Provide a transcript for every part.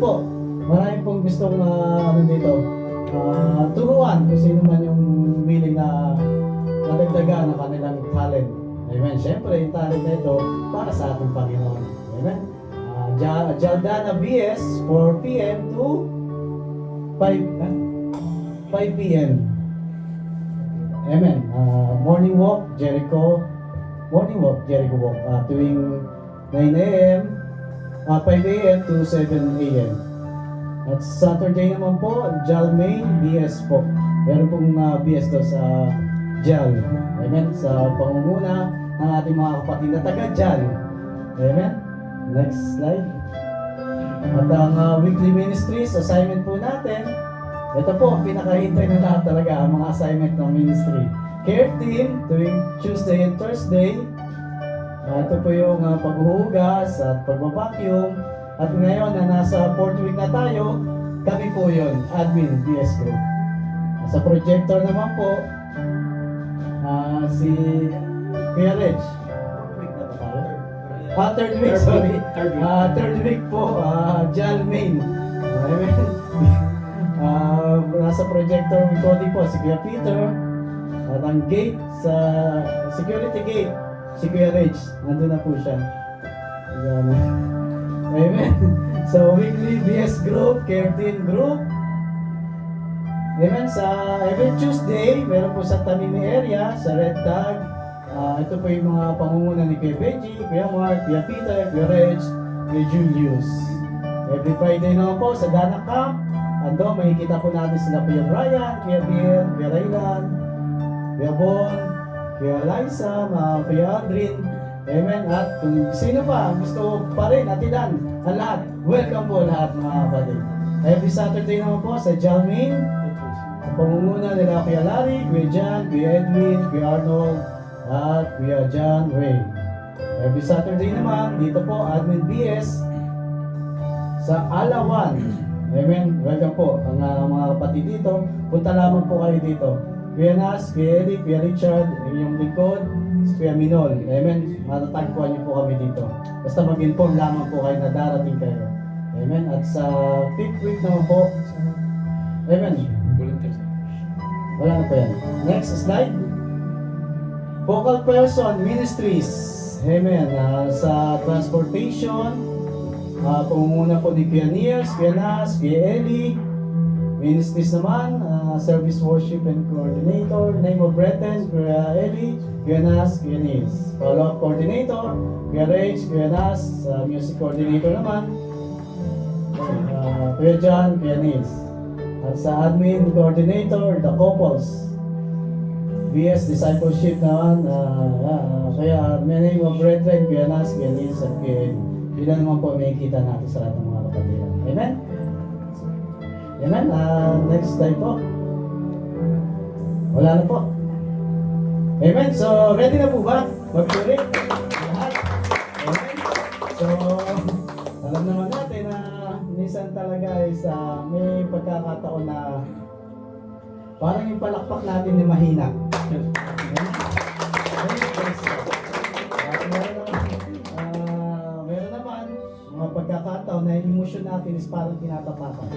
po, marami pong gustong ano dito, turuan kung sino man yung willing na nadagdagan ng kanilang talent. Amen. Siyempre, yung talent na ito para sa ating Panginoon. Amen. Jaldana BS, 4 p.m. to 5 p.m. Amen. Morning walk, Jericho. Morning walk, Jericho walk. Tuwing 9 a.m., 5 a.m. to 7 a.m. At Saturday naman po, Jalmain BS po. Meron pong BS daw sa Jal. Amen. Sa pangunguna ng ating mga kapatid na taga Jal. Amen. Next slide. At ang weekly ministries, assignment po natin, ito po, ang pinakahintay na lahat talaga, ang mga assignment ng ministry. Care team, tuwing Tuesday and Thursday. Ito po yung paghuhugas at pagbabacuum. At ngayon na nasa 4th week na tayo, kami po yun, admin, BS Group. Sa projector naman po, si Kuya Reg. Third week, sorry. Third week po, Jalmain. Nasa projector with Cody po, si Kuya Peter. At ang gate, sa security gate, si Kuya Reg. Nandun na po siya. Amen. So, weekly BS group, care team group. Amen. Sa every Tuesday, meron po sa Tamimi area, sa Red Tag. Ito po yung mga pangunguna ni Kuya Benji, Kuya Mark, Kuya Peter, Kuya Reg, Kuya Julius. Every Friday naman po sa Dana Camp. Ando, makikita po natin sila Kuya Brian, Kuya Bill, Kuya Raylan, Kuya Bon, Kuya Liza, Kuya Aldrin. Amen. At kung sino pa gusto pa rin atidan ang lahat, welcome po lahat mga kapatid. Every Saturday naman po sa Jalmain, ang pangunguna nila Kuya Larry, Kuya John, Kuya Edwin, Kuya Arnold, at Kuya John Ray. Every Saturday naman, dito po, Admin BS sa Alawan. Amen. Welcome po ang mga kapatid dito. Punta lamang po kayo dito. Kuya Nas, Kuya Eddie, Kuya Richard, yung likod, si Kuya Minol. Amen. Matatagpuan niyo po kami dito. Basta mag-inform lamang po kayo na darating kayo. Amen. At sa 5th week naman po, amen. Wala na po yan. Next slide. Vocal Person Ministries. Amen. Sa transportation, pangunguna po ni Kuya Niers, Kuya Nas, Kuya Eli. Ministries naman, Service Worship and Coordinator, Name of Brethren, Kuya Eli, Kuya Nas, Kuya Niers. Follow-up Coordinator, Kuya Reg, Kuya Nas. Music Coordinator naman, Kuya John, Kuya Niers. At sa Admin Coordinator, The Couples. BS Discipleship naman, kaya Name of Brethren, Kuya Nas, Kuya Niers, at Kuya Eli. Yun naman po may kita natin sa lahat ng mga kapatid. Amen? Amen? Next slide po. Wala na po. Amen? So, ready na po ba? Mag-pray? Lahat? Amen? So, alam naman natin na minsan talaga is may pagkakataon na parang yung palakpak natin ni mahina. Amen? Meron naman mga pagkakataon na yung emotion natin is parang tinatapakan.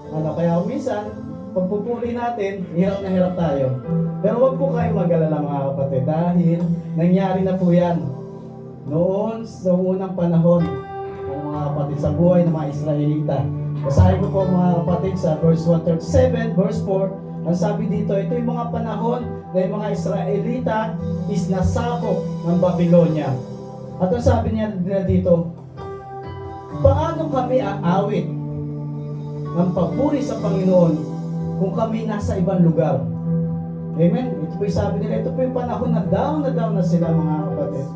Kaya minsan, pagpupuri natin, hirap na hirap tayo. Pero wag po kayong mag-alala mga kapatid dahil nangyari na po yan. Noon sa unang panahon ng mga kapatid sa buhay ng mga Israelita. Basahin ko po mga kapatid sa verse 137, verse 4. Ang sabi dito, ito yung mga panahon na yung mga Israelita is nasakop ng Babylonia. At ang sabi niya dito, paano kami aawit ng pagpuri sa Panginoon kung kami nasa ibang lugar? Amen? Ito po yung sabi nila, ito po yung panahon na down na sila mga kapatid.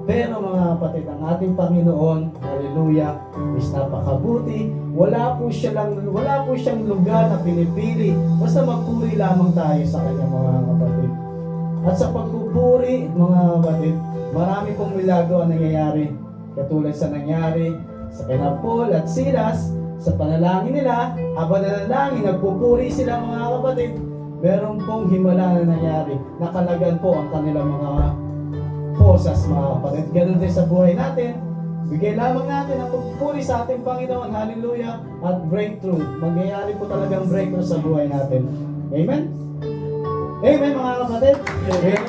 Pero mga kapatid, ang ating Panginoon, hallelujah, is napakabuti. Wala po siyang lugar na pinipili. Basta magpuri lamang tayo sa Kanya mga kapatid. At sa pagpupuri, mga kapatid, marami pong milagro ang nangyayari. Katulad sa nangyari sa kina Paul at Silas, sa panalangin nila, habang nanalangin, nagpupuri sila mga kapatid, meron pong himala na nangyari. Nakalagan po ang kanilang mga posas mga kapatid. Ganun din sa buhay natin. Bigay lamang natin ang pagpupuri sa ating Panginoon. Hallelujah. At breakthrough. Mangyayari po talagang breakthrough sa buhay natin. Amen? Amen mga kapatid? Amen.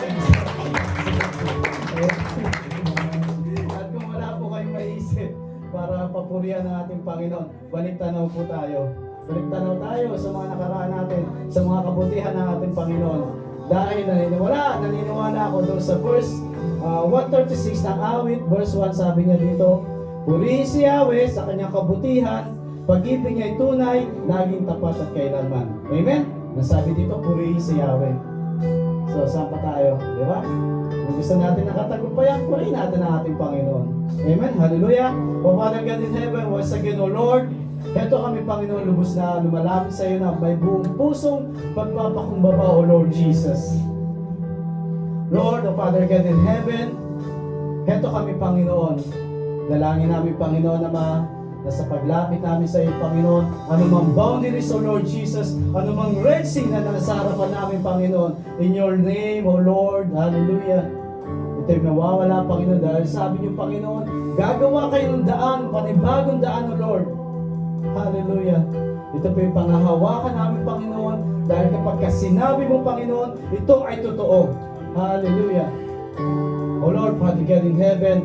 At kung wala po kayong maisip para papurihan ng ating Panginoon, balik tanaw po tayo. Balik tanaw tayo sa mga nakaraan natin, sa mga kabutihan ng ating Panginoon. Dahil naniniwala ako doon sa verse 136 ng awit, verse 1, sabi niya dito, purihin si Yahweh sa kanyang kabutihan, pag-ibig niya ay tunay, laging tapat at kailanman. Amen? Nasabi dito, purihin si Yahweh. So, saan pa tayo? Di ba? Kung gusto natin nakatagumpayan, purihin natin ang ating Panginoon. Amen? Hallelujah! O Father God in heaven, once again, O Lord, heto kami, Panginoon, lubos na lumalapit sa iyo na may buong pusong pagpapakumbaba, O Lord Jesus. Lord, O Father God in heaven, heto kami, Panginoon. Dalangin namin, Panginoon, na sa paglapit namin sa iyo, Panginoon, anumang boundaries, O Lord Jesus, anumang red sea na nasa harapan namin, Panginoon, in your name, O Lord, hallelujah. Ito'y mawawala, Panginoon, dahil sabi niyo, Panginoon, gagawa kayo ng daan, panibagong daan, O Lord. Hallelujah. Ito po yung pangahawakan namin, Panginoon, dahil kapag sinabi mo, Panginoon, ito ay totoo. Hallelujah. O Lord, Father God in heaven,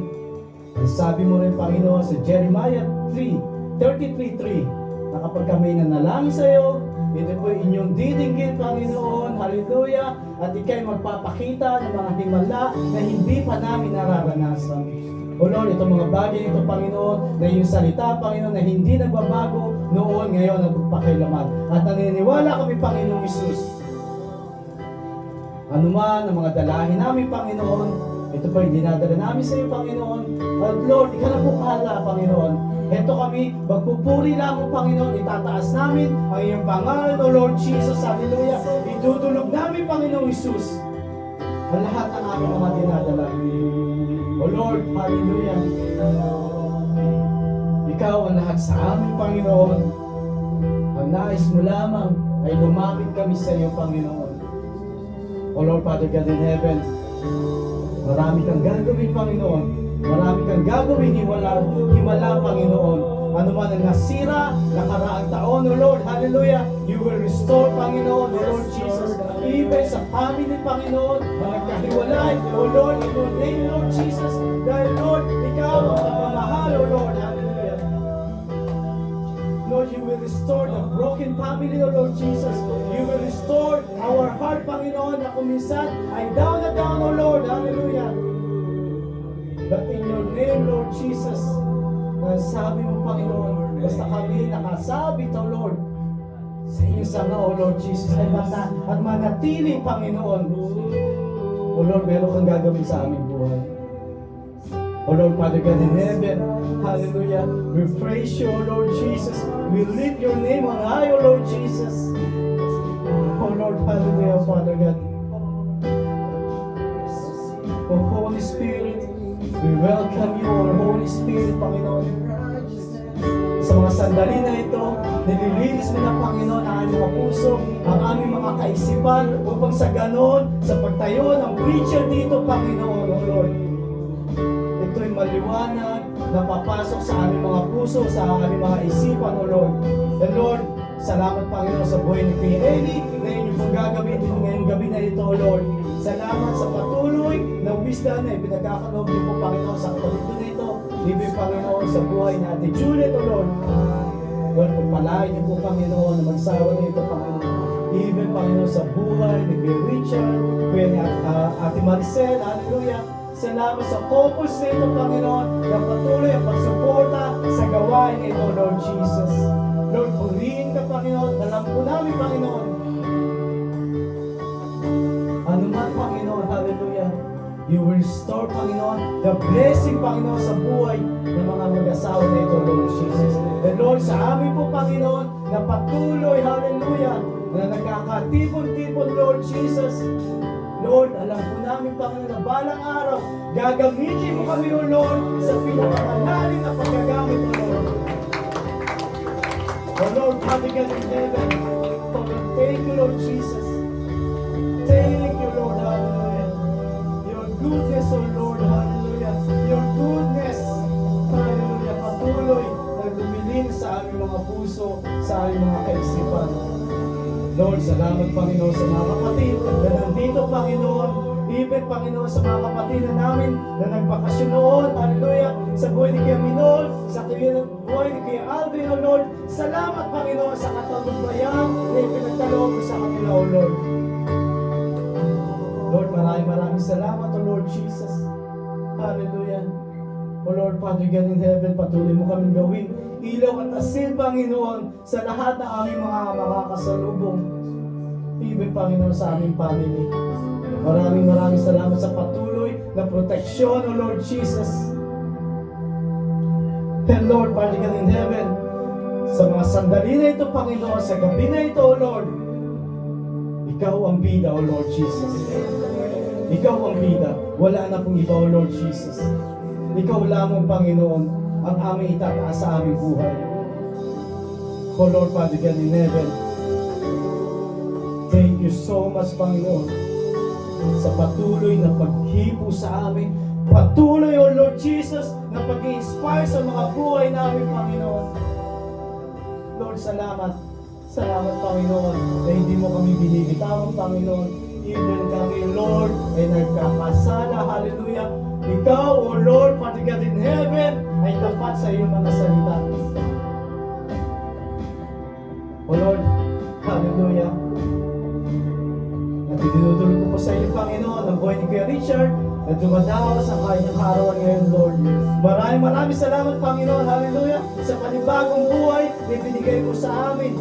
sabi mo rin, Panginoon, sa Jeremiah 33:3, na kapag kami nanalangin sa iyo, ito po inyong didinggin, Panginoon, hallelujah, at ikay magpapakita ng mga himala na hindi pa namin nararanasan. O Lord, itong mga bagay nito, Panginoon, na yung salita, Panginoon, na hindi nagbabago noon, ngayon, nagpapakailaman. At naniniwala kami, Panginoong Isus, anuman ang mga dalahin namin, Panginoon, ito po yung dinadala namin sa iyo, Panginoon. At Lord, ikaw na po kahala, Panginoon. Ito kami, magpupuri lang, Panginoon, itataas namin ang iyong pangalan, O Lord Jesus, hallelujah. Itutulog namin, Panginoong Isus, ang lahat ng aming mga dinadala. O Lord, hallelujah. Ikaw ang lahat sa amin, Panginoon. Ang nais mo lamang ay lumapit kami sa iyo, Panginoon. O Lord, Father God in heaven, marami kang gagawin, Panginoon. Marami kang gagawin himala, Panginoon. Ano man ang nasira, nakaraang taon, O Lord, hallelujah, you will restore, Panginoon, O Lord Jesus. Even sa family, Panginoon, na nagkahiwalay, O Lord, in your name, Lord Jesus. Dahil, Lord, ikaw ang napamahal, O Lord, hallelujah. Lord, you will restore the broken family, O Lord Jesus. You will restore our heart, Panginoon, na kung minsan ay down na down, O Lord, hallelujah. But in your name, Lord Jesus, sabi mo, Panginoon, basta kami nakasabit, O Lord, sa iyong sanga, O Lord Jesus, ay basta at manatili, Panginoon. O Lord, meron kang gagawin sa aming buhay. O Lord, Father God in heaven, hallelujah, we praise you, O Lord Jesus. We lift your name on high, O Lord Jesus. O Lord, hallelujah, Father God. O Holy Spirit, we welcome you, O Holy Spirit, Panginoon. Sa mga sandali na ito, nililinis mo na, Panginoon, ang aming mga puso, ang aming mga kaisipan, upang sa ganon, sa pagtayo ng preacher dito, Panginoon, O Lord, ito'y maliwanag na papasok sa aming mga puso, sa aming mga isipan, O Lord. And Lord, salamat, Panginoon, sa buhay ni Kuya Eli, na inyong pong gagamitin ngayong gabi na ito, O Lord. Salamat sa patuloy na wisdom na ipinagkakaloob niyo po, Panginoon, sa kapatid na ito. Ibig, Panginoon, sa buhay na Ate Juliet, O Lord. Lord, pagpalain niyo po, Panginoon, na magsawa na ito, Panginoon. Even, Panginoon, sa buhay ni Kuya Richard, Kuya ni Ate Maricel, hallelujah. Salamat sa focus na ito, Panginoon, na patuloy ang pagsuporta sa gawain ito, Lord Jesus. Lord, purihin ka, Panginoon. Alam po namin, Panginoon. Ano man, Panginoon, hallelujah. You will restore, Panginoon, the blessing, Panginoon, sa buhay ng mga mag-asawa na ito, Lord Jesus. And Lord, sa amin po, Panginoon, na patuloy, hallelujah, na nagkakatipon-tipon, Lord Jesus. Lord, alam po namin, Panginoon, na balang araw, gagamitin mo kami, O Lord, sa pinakamalalim na paggagamit, O Lord. O Lord, Father God in heaven, thank you, Lord Jesus. Thank you, Lord, hallelujah. Your goodness, O Lord, hallelujah. Your goodness, puso, sa aming mga kaisipan. Lord, salamat Panginoon sa mga kapatid na nandito, Panginoon. Even, Panginoon, sa mga kapatid na namin na nagbakasyon noon, hallelujah, sa buhay ni Kuya Minol, sa buhay ni Kuya Alvin, O Lord. Salamat, Panginoon, sa katagumpayan na ipinagkaloob mo sa kanila, O Lord. Lord, maraming salamat, O Lord Jesus. Hallelujah. O Lord, Father God in heaven, patuloy mo kaming gawin ilaw at asin, Panginoon, sa lahat ng aming mga makakasalubong. Even, Panginoon, sa aming family. Maraming salamat sa patuloy na proteksyon, O Lord Jesus. And Lord, Father God in heaven, sa mga sandali na ito, Panginoon, sa gabi na ito, O Lord, Ikaw ang bida, O Lord Jesus. Ikaw ang bida. Wala na pong iba, O Lord Jesus. Ikaw lamang, Panginoon, ang aming itataas sa aming buhay. O Lord, Father God in heaven, thank you so much, Panginoon, sa patuloy na paghipo sa amin. Patuloy, O Lord Jesus, na pag-i-inspire sa mga buhay namin, Panginoon. Lord, salamat. Salamat, Panginoon, na hindi mo kami binibitawan, Panginoon. Even kami, Lord, ay nagkakasala. Hallelujah. Ikaw, O Lord, Father God in heaven, ay tapat sa iyong mga salita. O Lord, hallelujah. At dinudulog ko po sa iyo, Panginoon, ang buhay ni Kuya Richard, na dumadawa sa kanyang harawan ngayon, Lord. Maraming salamat, Panginoon, hallelujah, sa panibagong buhay na binigay mo sa amin,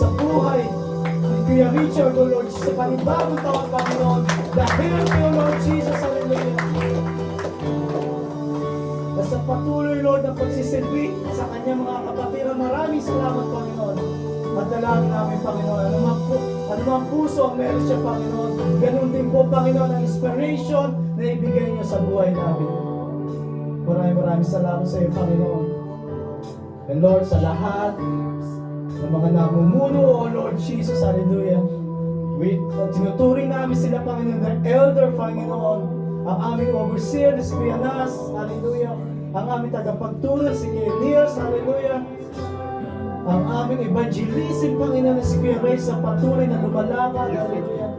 sa buhay ni Kuya Richard, O Lord, sa panibagong taon, Panginoon, dahil kayo, Lord Jesus, hallelujah. Sa patuloy, Lord, na pagsisilbi sa kanyang mga kapatiran. Maraming salamat, Panginoon. At dalangin namin, Panginoon, anumang puso ang meron siya, Panginoon. Ganun din po, Panginoon, ang inspiration na ibigay niyo sa buhay namin. Maraming salamat sa iyo, Panginoon. And Lord, sa lahat ng mga namumuno, O Lord Jesus, hallelujah. Tinuturing namin sila, Panginoon, the elder, Panginoon, ang aming overseer, na si Kuya Nas, hallelujah. Ang aming tagapagturo, si Kuya Niels, hallelujah. Ang aming evangelism, Panginoon, na si Kuya Ray, sa patuloy na lumalakad, hallelujah.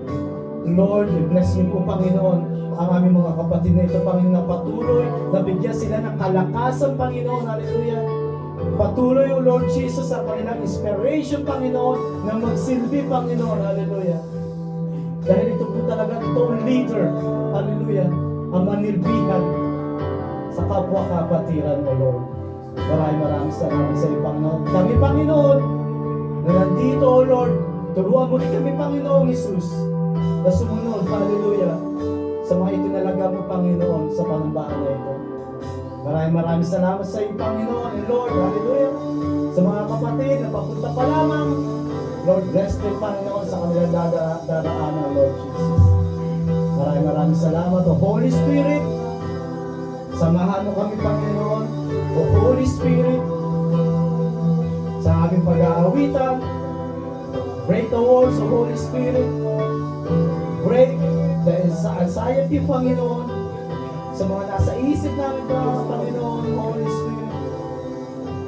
Lord, bless niyo po, Panginoon, ang aming mga kapatid na ito, Panginoon, na patuloy, na bigyan sila ng kalakasan, Panginoon, hallelujah. Patuloy, O Lord Jesus, sa kanilang inspiration, Panginoon, na magsilbi, Panginoon, hallelujah. Dahil ito po talaga totoong leader, hallelujah, ang manilbihan sa kapwa-kapatiran, O Lord. Maraming salamat sa iyo, Panginoon. Kami, Panginoon, na nandito, O Lord, turuan mo rin kami, Panginoon Jesus, na sumunod, hallelujah, sa mga itinalaga mo, Panginoon, sa panambaan na ito. Maraming salamat sa iyo, Panginoon, and Lord, hallelujah, sa mga kapatid na papunta pa lamang, Lord, bless them, Panginoon, sa kanilang daraanan, Lord Jesus. Maraming salamat, O Holy Spirit. Samahan mo kami, Panginoon, O Holy Spirit, sa aming pag-aawitan. Break the walls, O Holy Spirit. Break the anxiety, Panginoon, sa mga nasa isip namin, Panginoon, Holy Spirit.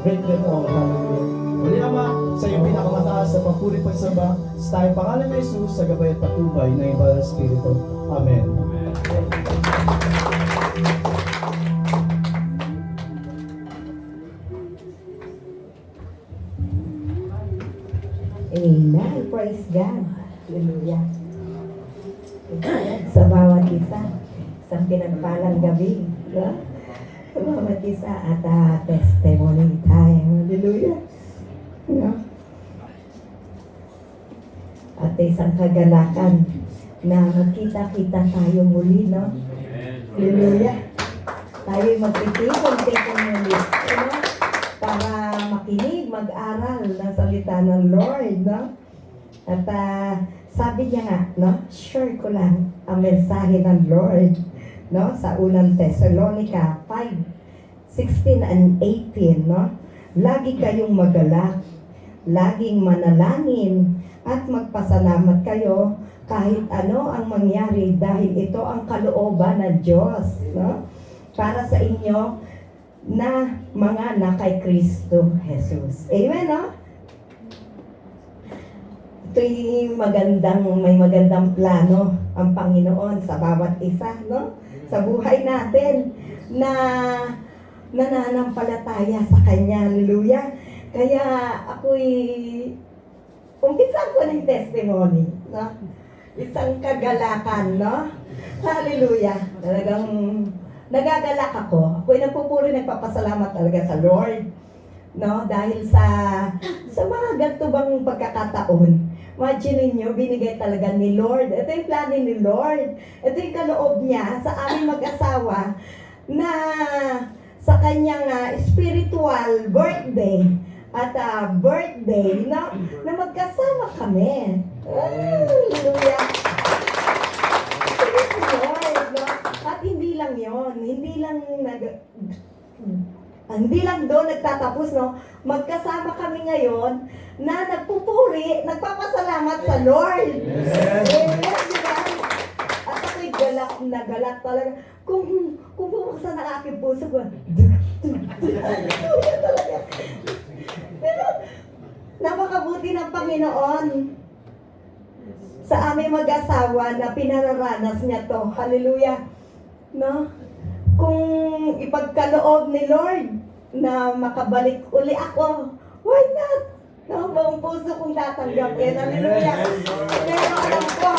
Break them all, hallelujah. Muli, Ama, sa iyong pinakamataas sa papuri pagsamba, sa tayong pangalan ni Jesus, sa gabay at patubay ng Ibanang Espiritu. Amen. Amen. Praise God. Hallelujah. Sa bawat isa, sa pinagpalang gabi, no? Sa bawat isa at testimony time. Hallelujah. No? At isang kagalakan na magkita-kita tayo muli, no? Hallelujah. Tayo magtitipon-tipon muli, no? Para makinig, mag-aral ng salita ng Lord, no? At sabi niya nga, no? Share ko lang ang mensahe ng Lord, no? Sa unang Thessalonica 5:16 and 18, no? Lagi kayong magalak, laging manalangin, at magpasalamat kayo kahit ano ang mangyari dahil ito ang kalooban ng Diyos, no? Para sa inyo na mga anak kay Kristo Jesus. Amen, no? may magandang plano ang Panginoon sa bawat isa, no? Sa buhay natin na nananampalataya sa Kanya. Hallelujah. Kaya ako'y umpisa ko ng testimony, no? Isang kagalakan, no? Hallelujah. Talagang nagagalak ako. Ako'y nagpupuri, nagpapasalamat talaga sa Lord, no? Dahil sa mga ganito bang pagkakataon. Imagine niyo, binigay talaga ni Lord. Ito yung plano ni Lord. Ito yung kaloob niya sa aming mag-asawa na sa kanyang spiritual birthday at birthday na magkasama kami. Hallelujah! Praise the Lord, no? At hindi lang yon, hindi lang doon nagtatapos, no? Magkasama kami ngayon na nagpupuri, nagpapasalamat sa Lord. Amen, di ba? At ako'y galak na galak talaga. Kung bubuksan ang aking puso ko, talaga. Pero, napakabuti ng Panginoon sa aming mag-asawa na pinararanas niya to. Hallelujah. No? Kung ipagkaloob ni Lord na makabalik uli ako, why not? No, buong puso kong tatanggapin. Hallelujah. Pero alam ko,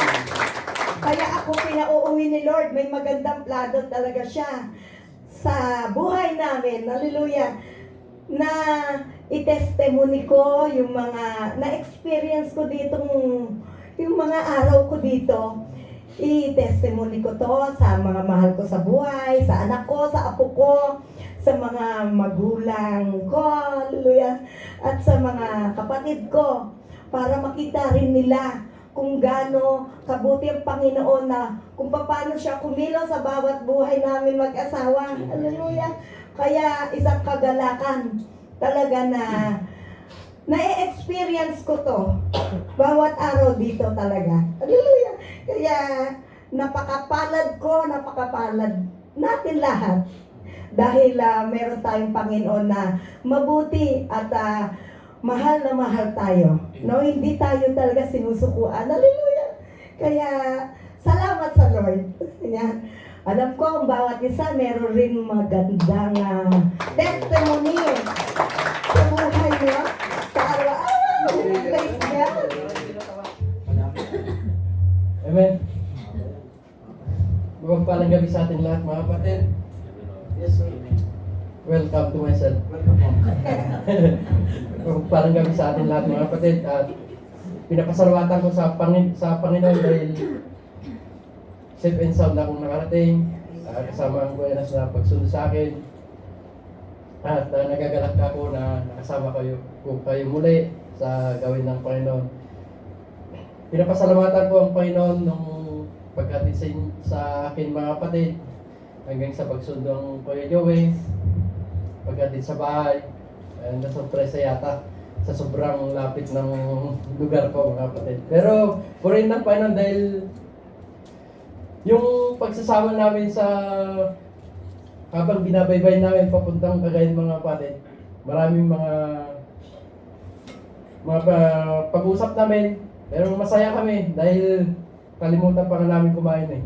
kaya ako pinauuwi ni Lord, may magandang plano talaga siya sa buhay namin. Hallelujah. Na itestimony ko yung mga na-experience ko ditong, yung mga araw ko dito. I-testimony ko to sa mga mahal ko sa buhay, sa anak ko, sa apo ko, sa mga magulang ko, hallelujah, at sa mga kapatid ko, para makita rin nila kung gaano kabuti ang Panginoon na kung paano siya kumilos sa bawat buhay namin mag-asawa, hallelujah. Kaya isang kagalakan talaga na-experience ko to bawat araw dito talaga. Hallelujah. Kaya napakapalad natin lahat dahil meron tayong Panginoon na mabuti at mahal na mahal tayo. No, hindi tayo talaga sinusukuan. Hallelujah. Kaya salamat sa Lord. Yan. Alam ko ang bawat isa meron rin magandang testimony sa buhay niyo. Sa araw-araw. Praise God. Amen. Magpalang gabi sa ating lahat, mga kapatid. Yes, sir. Welcome to myself. Welcome po. Magpalang gabi sa ating lahat, mga kapatid. At pinapasalamatan ko sa Panginoon dahil safe and sound akong nakarating. Kasama ang buhay na pagsunod sa akin. At nagagalak ako na nakasama kayo muli sa gawin ng Panginoon. Pinapasalamatan ko ang Panginoon nung pagkatid sa akin, mga kapatid, hanggang sa pagsundo ng Kuya Joey, pagkatid sa bahay. Nasurpresa yata sa sobrang lapit ng lugar ko, mga kapatid. Pero purin ng Panginoon dahil yung pagsasama namin sa habang binabaybay namin papuntang Cagayan, mga kapatid, maraming mga pag-usap namin. Pero masaya kami dahil kalimutan pa na namin kumain eh.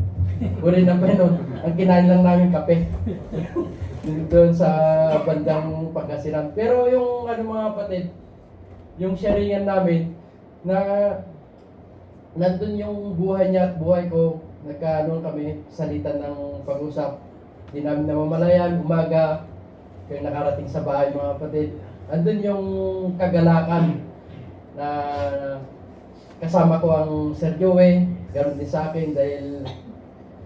Purin ng Panginoon, ang kinain lang namin kape. Doon sa bandang Pangasinan. Pero yung mga kapatid, yung sharingan namin na nandun yung buhay niya at buhay ko, kami salitan ng pag-usap. Di namin namamalayan, umaga, kayo nakarating sa bahay, mga kapatid. Andun yung kagalakan na kasama ko ang Sir Joey, ganoon din sa akin dahil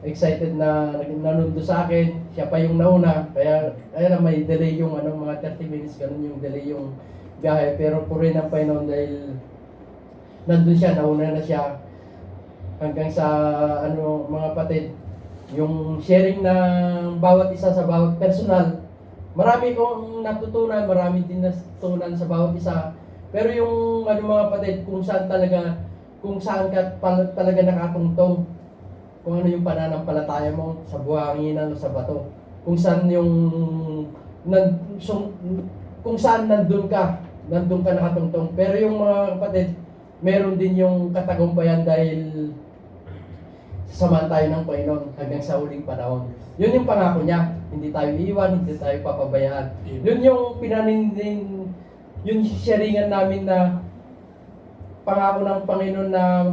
excited na nanundo sa akin. Siya pa yung nauna, kaya na may delay yung mga 30 minutes, ganun yung delay yung biyahe. Pero purin ang Panginoon dahil nandun siya, nauna na siya. Hanggang sa mga kapatid, yung sharing ng bawat isa sa bawat personal, marami kong natutunan, marami din natutunan sa bawat isa. Pero yung mga kapatid, kung saan ka talaga nakatungtong, kung ano yung pananampalataya mo sa buhanginan o sa bato, kung saan kung saan nandun ka nakatungtong. Pero yung mga kapatid, meron din yung katagumpayan dahil sasamahan tayo ng Panginoon hanggang sa huling panahon. Yun yung pangako niya. Hindi tayo iiwan, hindi tayo papabayaan. Yun yung pinaninding, yun sharingan namin na pangako ng Panginoon na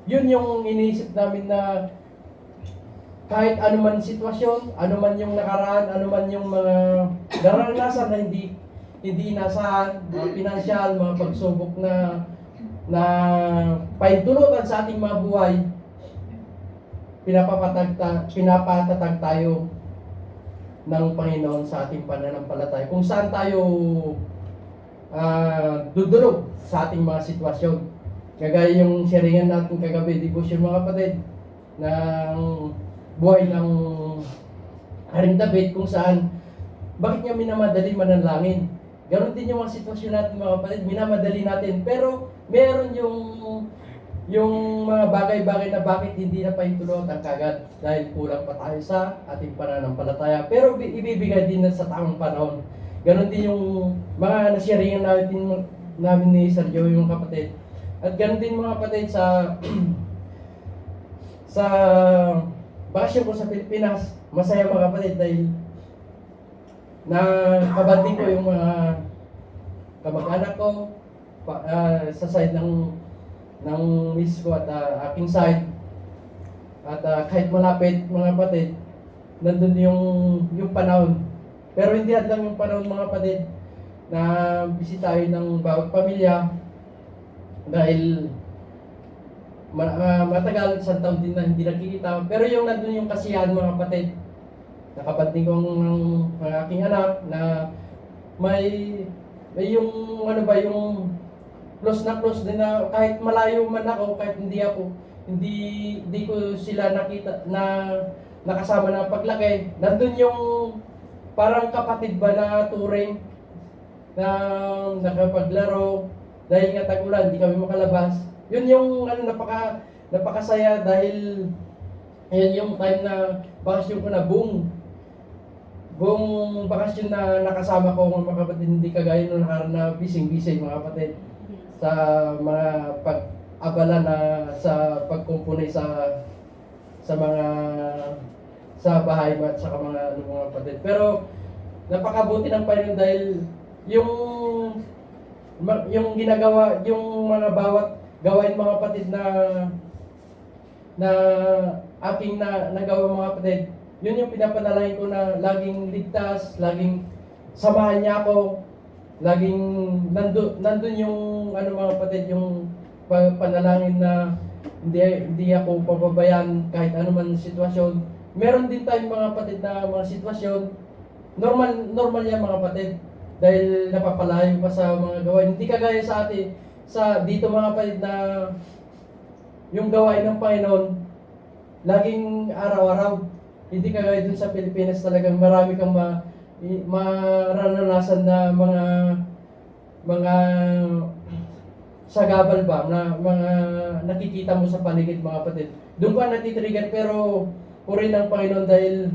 yun yung iniisip namin na kahit anuman sitwasyon, anuman yung nakaraan, anuman yung mga naranasan na hindi inasahan, mga pinansyal, mga pagsubok na paintulutan sa ating mga buhay, pinapatatag tayo ng Panginoon sa ating pananampalataya. Kung saan tayo dudulog sa ating mga sitwasyon. Kagaya yung sharingan natin kagabi, devotion mga kapatid, ng buhay ng Haring David, kung saan, bakit niya minamadali manalangin? Ganon din yung mga sitwasyon natin mga kapatid, minamadali natin. Pero meron yung mga bagay-bagay na bakit hindi na paintulutan kagad dahil kulang pa tayo sa ating pananampalataya. Pero ibibigay din na sa tamang panahon. Ganon din yung mga nasharingan namin ni Sergio, yung kapatid. At ganon din mga kapatid sa bakasyon ko sa Pilipinas, masaya mga kapatid dahil nakabanding ko yung mga kamag-anak ko sa side ng miss ko at aking side. At kahit malapit mga kapatid, nandun yung panahon. Pero hindi lang yung panahon mga kapatid na bisitahin ng bawat pamilya dahil matagal, isang taon din na hindi nakikita. Pero yung nandun yung kasiyahan mga kapatid, nakabanding ko ng aking anak na may yung yung close din na kahit malayo man ako, kahit hindi ko sila nakita na nakasama na paglaki, nandun yung parang kapatid ba na turing na nakapaglaro dahil nga tag-ulan, hindi kami makalabas. Yun yung napakasaya dahil yun yung time na bakasyon ko na buong bakasyon na nakasama ko mga kapatid, hindi kagaya nung nakaraan na bising-bising mga kapatid sa mga pag-abala na sa pagkumpuni sa mga sa bahay at sa mga mga kapatid. Pero napakabuti ng Panginoon dahil yung ginagawa, yung mga bawat gawain mga kapatid na aking nagawa mga kapatid, yun yung pinapanalangin ko na laging ligtas, laging samahan niya ako, laging nandun yung mga kapatid, yung panalangin na hindi ako pababayaan kahit anuman sitwasyon. Meron din tayong mga kapatid na mga sitwasyon, normal yan mga kapatid, dahil napapalayo pa sa mga gawain. Hindi kagaya sa atin, dito mga kapatid na yung gawain ng Panginoon, laging araw-araw. Hindi kagaya dun sa Pilipinas, talagang marami kang mararanasan na mga sagabal ba, na mga nakikita mo sa paligid mga kapatid. Doon ka natitrigger, pero puri ng Panginoon dahil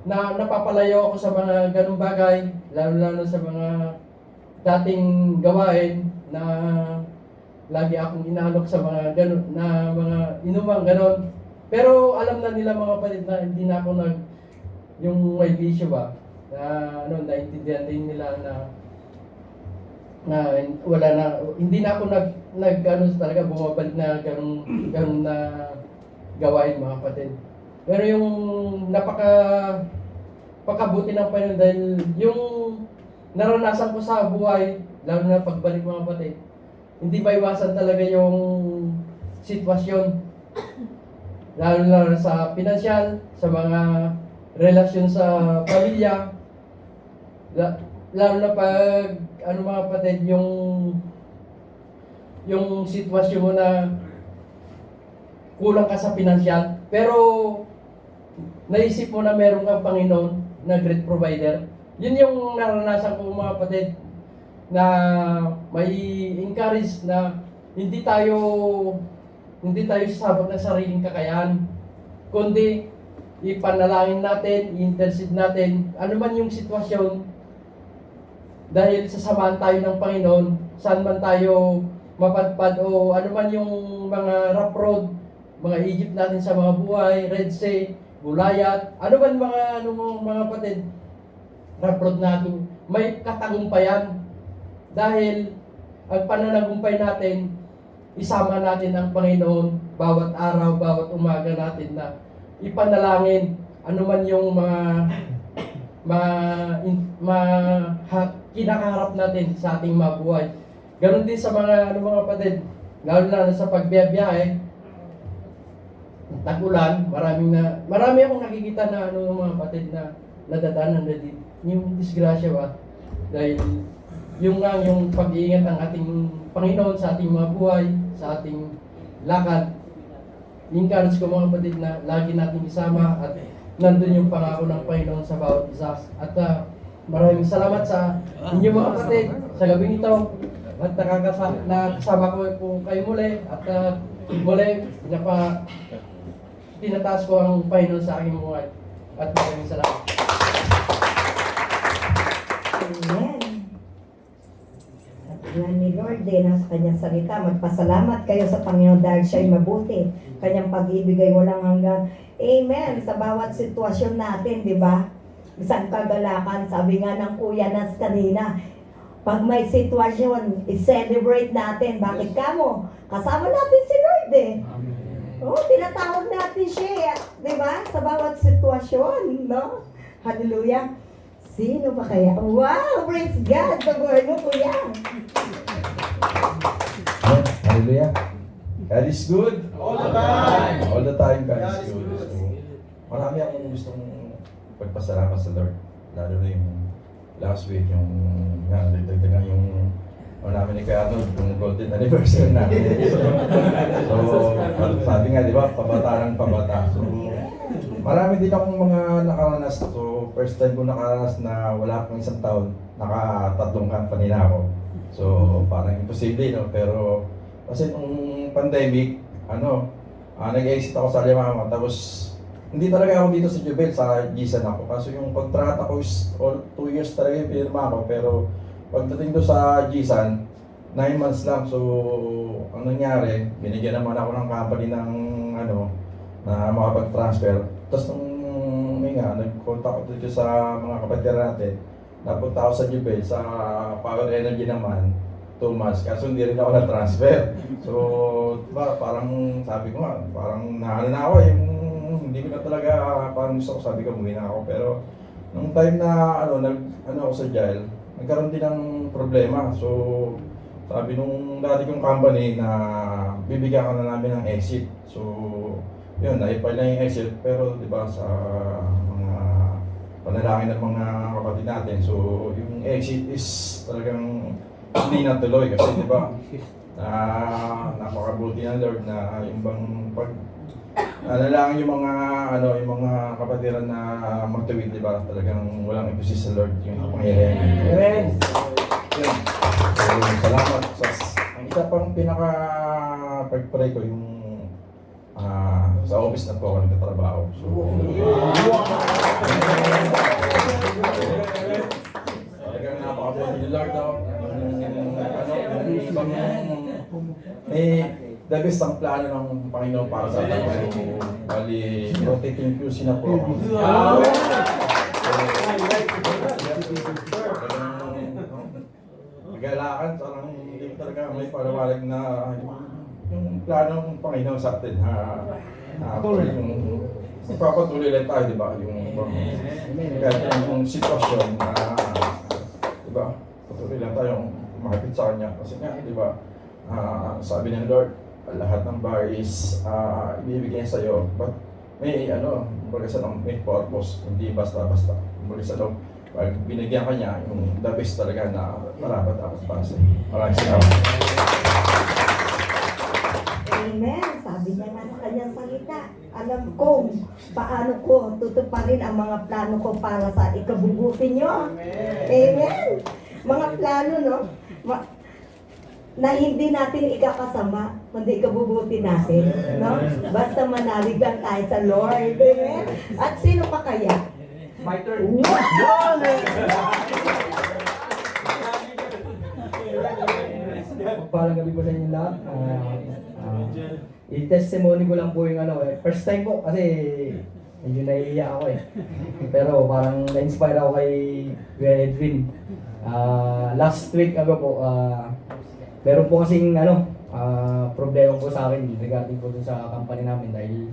napapalayo ako sa mga ganung bagay, lalo sa mga dating gawain na lagi akong inaalok sa mga ganun, na mga inumang ganon. Pero alam na nila mga kapatid na hindi na ako yung may bisyo ba, na naintindihan din nila na wala na, hindi na ako talaga bumabalik na ganun na gawain mga kapatid. Pero yung pagkabuti ng Panginoon dahil yung naranasan ko sa buhay, lalo na pagbalik mga kapatid, hindi maiwasan talaga yung sitwasyon. Lalo sa pinansyal, sa mga relasyon sa pamilya, lalo na pag mga kapatid, yung sitwasyon mo na kulang ka sa pinansyal, pero naisip mo na meron kang Panginoon na great provider. Yun yung naranasan ko mga kapatid, na may encourage na hindi tayo sasabot ng sariling kakayahan, kundi ipanalangin natin, i-intercede natin, ano man yung sitwasyon, dahil sasamahan tayo ng Panginoon, saan man tayo mapadpad o ano man yung mga rough road, mga Egypt natin sa mga buhay, Red Sea, Gulayat, ano man mga kapatid, rough road natin, may katagumpayan. Dahil ang pananagumpay natin, isama natin ang Panginoon bawat araw, bawat umaga natin na ipanalangin ano man yung kinakaharap natin sa ating mga buhay. Ganon din sa mga mga kapatid, lalo na sa pagbiyahe, tag-ulan, marami akong nakikita na mga kapatid na nadadanan na din yung disgrasya ba dahil yung pag-iingat ng ating Panginoon sa ating mga buhay, sa ating lakad. Encourage ko mga kapatid na lagi natin isama at nandun yung pangako ng Panginoon sa bawat isa. At maraming salamat sa inyo mga kapatid sa gabing ito. At nakasama ko po kayo muli. At muli, tinataas ko ang Panginoon sa aking buhay. At maraming salamat. Amen. At yan ni Lord din sa kanyang salita. Magpasalamat kayo sa Panginoon dahil siya'y mabuti. Kanyang pag-ibig ay walang hanggan. Amen. Sa bawat sitwasyon natin, di ba? Isang kagalakan, sabi nga ng Kuya Nas kanina, pag may sitwasyon, i-celebrate natin. Bakit kamo? Kasama natin si Lord eh. Oh, tinatawag natin siya, di ba? Sa bawat sitwasyon, no? Hallelujah. Sino ba kaya? Wow! Praise God! Sa buhay mo, Kuya. Hallelujah. God is good. All the time. All the time, God is good. So, marami akong gustong pagpasalamat sa Lord. Lalo na yung last week, yung dagdagan yung namin ni Kuya Arnold, yung golden anniversary namin. So, sabi nga, di ba, pabata ng pabata. So, marami din akong mga nakaranas. So, first time ko nakaranas na wala akong isang taon, naka-3 company na ako. So, parang imposible, no? Pero, kasi nung pandemic, nag-exit ako sa Alimama, tapos hindi talaga ako dito sa Jubel, sa Gisan ako. Kaso yung kontrata ko is 2 years talaga yung pinirma ko, pero pagdating doon sa Gisan, 9 months lang. So, ang nangyari, binigyan naman ako ng company ng na makapag-transfer. Tapos nung nag-contact ako dito sa mga kapatid natin, napunta ako sa Jubel, sa Power Energy naman, 2 months, kaso hindi rin ako na-transfer. So, diba, parang sabi ko nga, parang na ako hindi ko na talaga, parang gusto ko, sabi ko, umuwi na ako. Pero, nung time na, ako sa jail, nagkaroon din ng problema. So, sabi nung dati kong company na bibigyan ka na namin ng exit. So, yun, na-file na yung exit, pero diba sa mga panalangin ng mga kapatid natin, so yung exit is talagang hindi natuloy kasi diba napakabuti ng Lord na yung bang pag nalangin yung mga kapatiran na magtuwid, diba, talagang walang imposible sa Lord yung pangyayari. Amen. Yun. So, salamat. Ang isa pang pag-pray ko yung sa office na po ako nagtatrabaho. So, talagang napakabuti ni Lord, no? The best ang plano ng Panginoon para sa atin. So, bali, rotating QC na po ako. Nagalakan, parang hindi mo talaga may panawalag na yung plano ng Panginoon sa atin. Yung ipapatuloy lang tayo, di ba? Kahit yung sitwasyon na, di ba? Patuloy lang tayong makapit sa Kanya. Kasi nga, di ba? Sabi ng Lord, lahat ng bar is ibibigay sa iyo. But may kumbaga sa may purpose, hindi basta-basta. Kumbaga sa loob, pag binigyan ka niya, yung the best talaga na marapat dapat para sa iyo. Maraming salamat. Amen. Sabi niya nga sa kanyang salita, alam kong paano ko tutuparin ang mga plano ko para sa ikabubuti niyo. Amen. Mga plano, no? Na hindi natin ikakasama, kundi ikabubuti natin, no? Basta manalig lang tayo sa Lord. Amen. At sino pa kaya? My turn. Mapagpalang gabi po sa inyo lahat. I-testimony ko lang po yung first time po kasi medyo naiiyak ako eh. Pero parang na-inspire ako kay Kuya Edwin. Last week po, meron po kasing problema po sa akin regarding po dun sa company namin dahil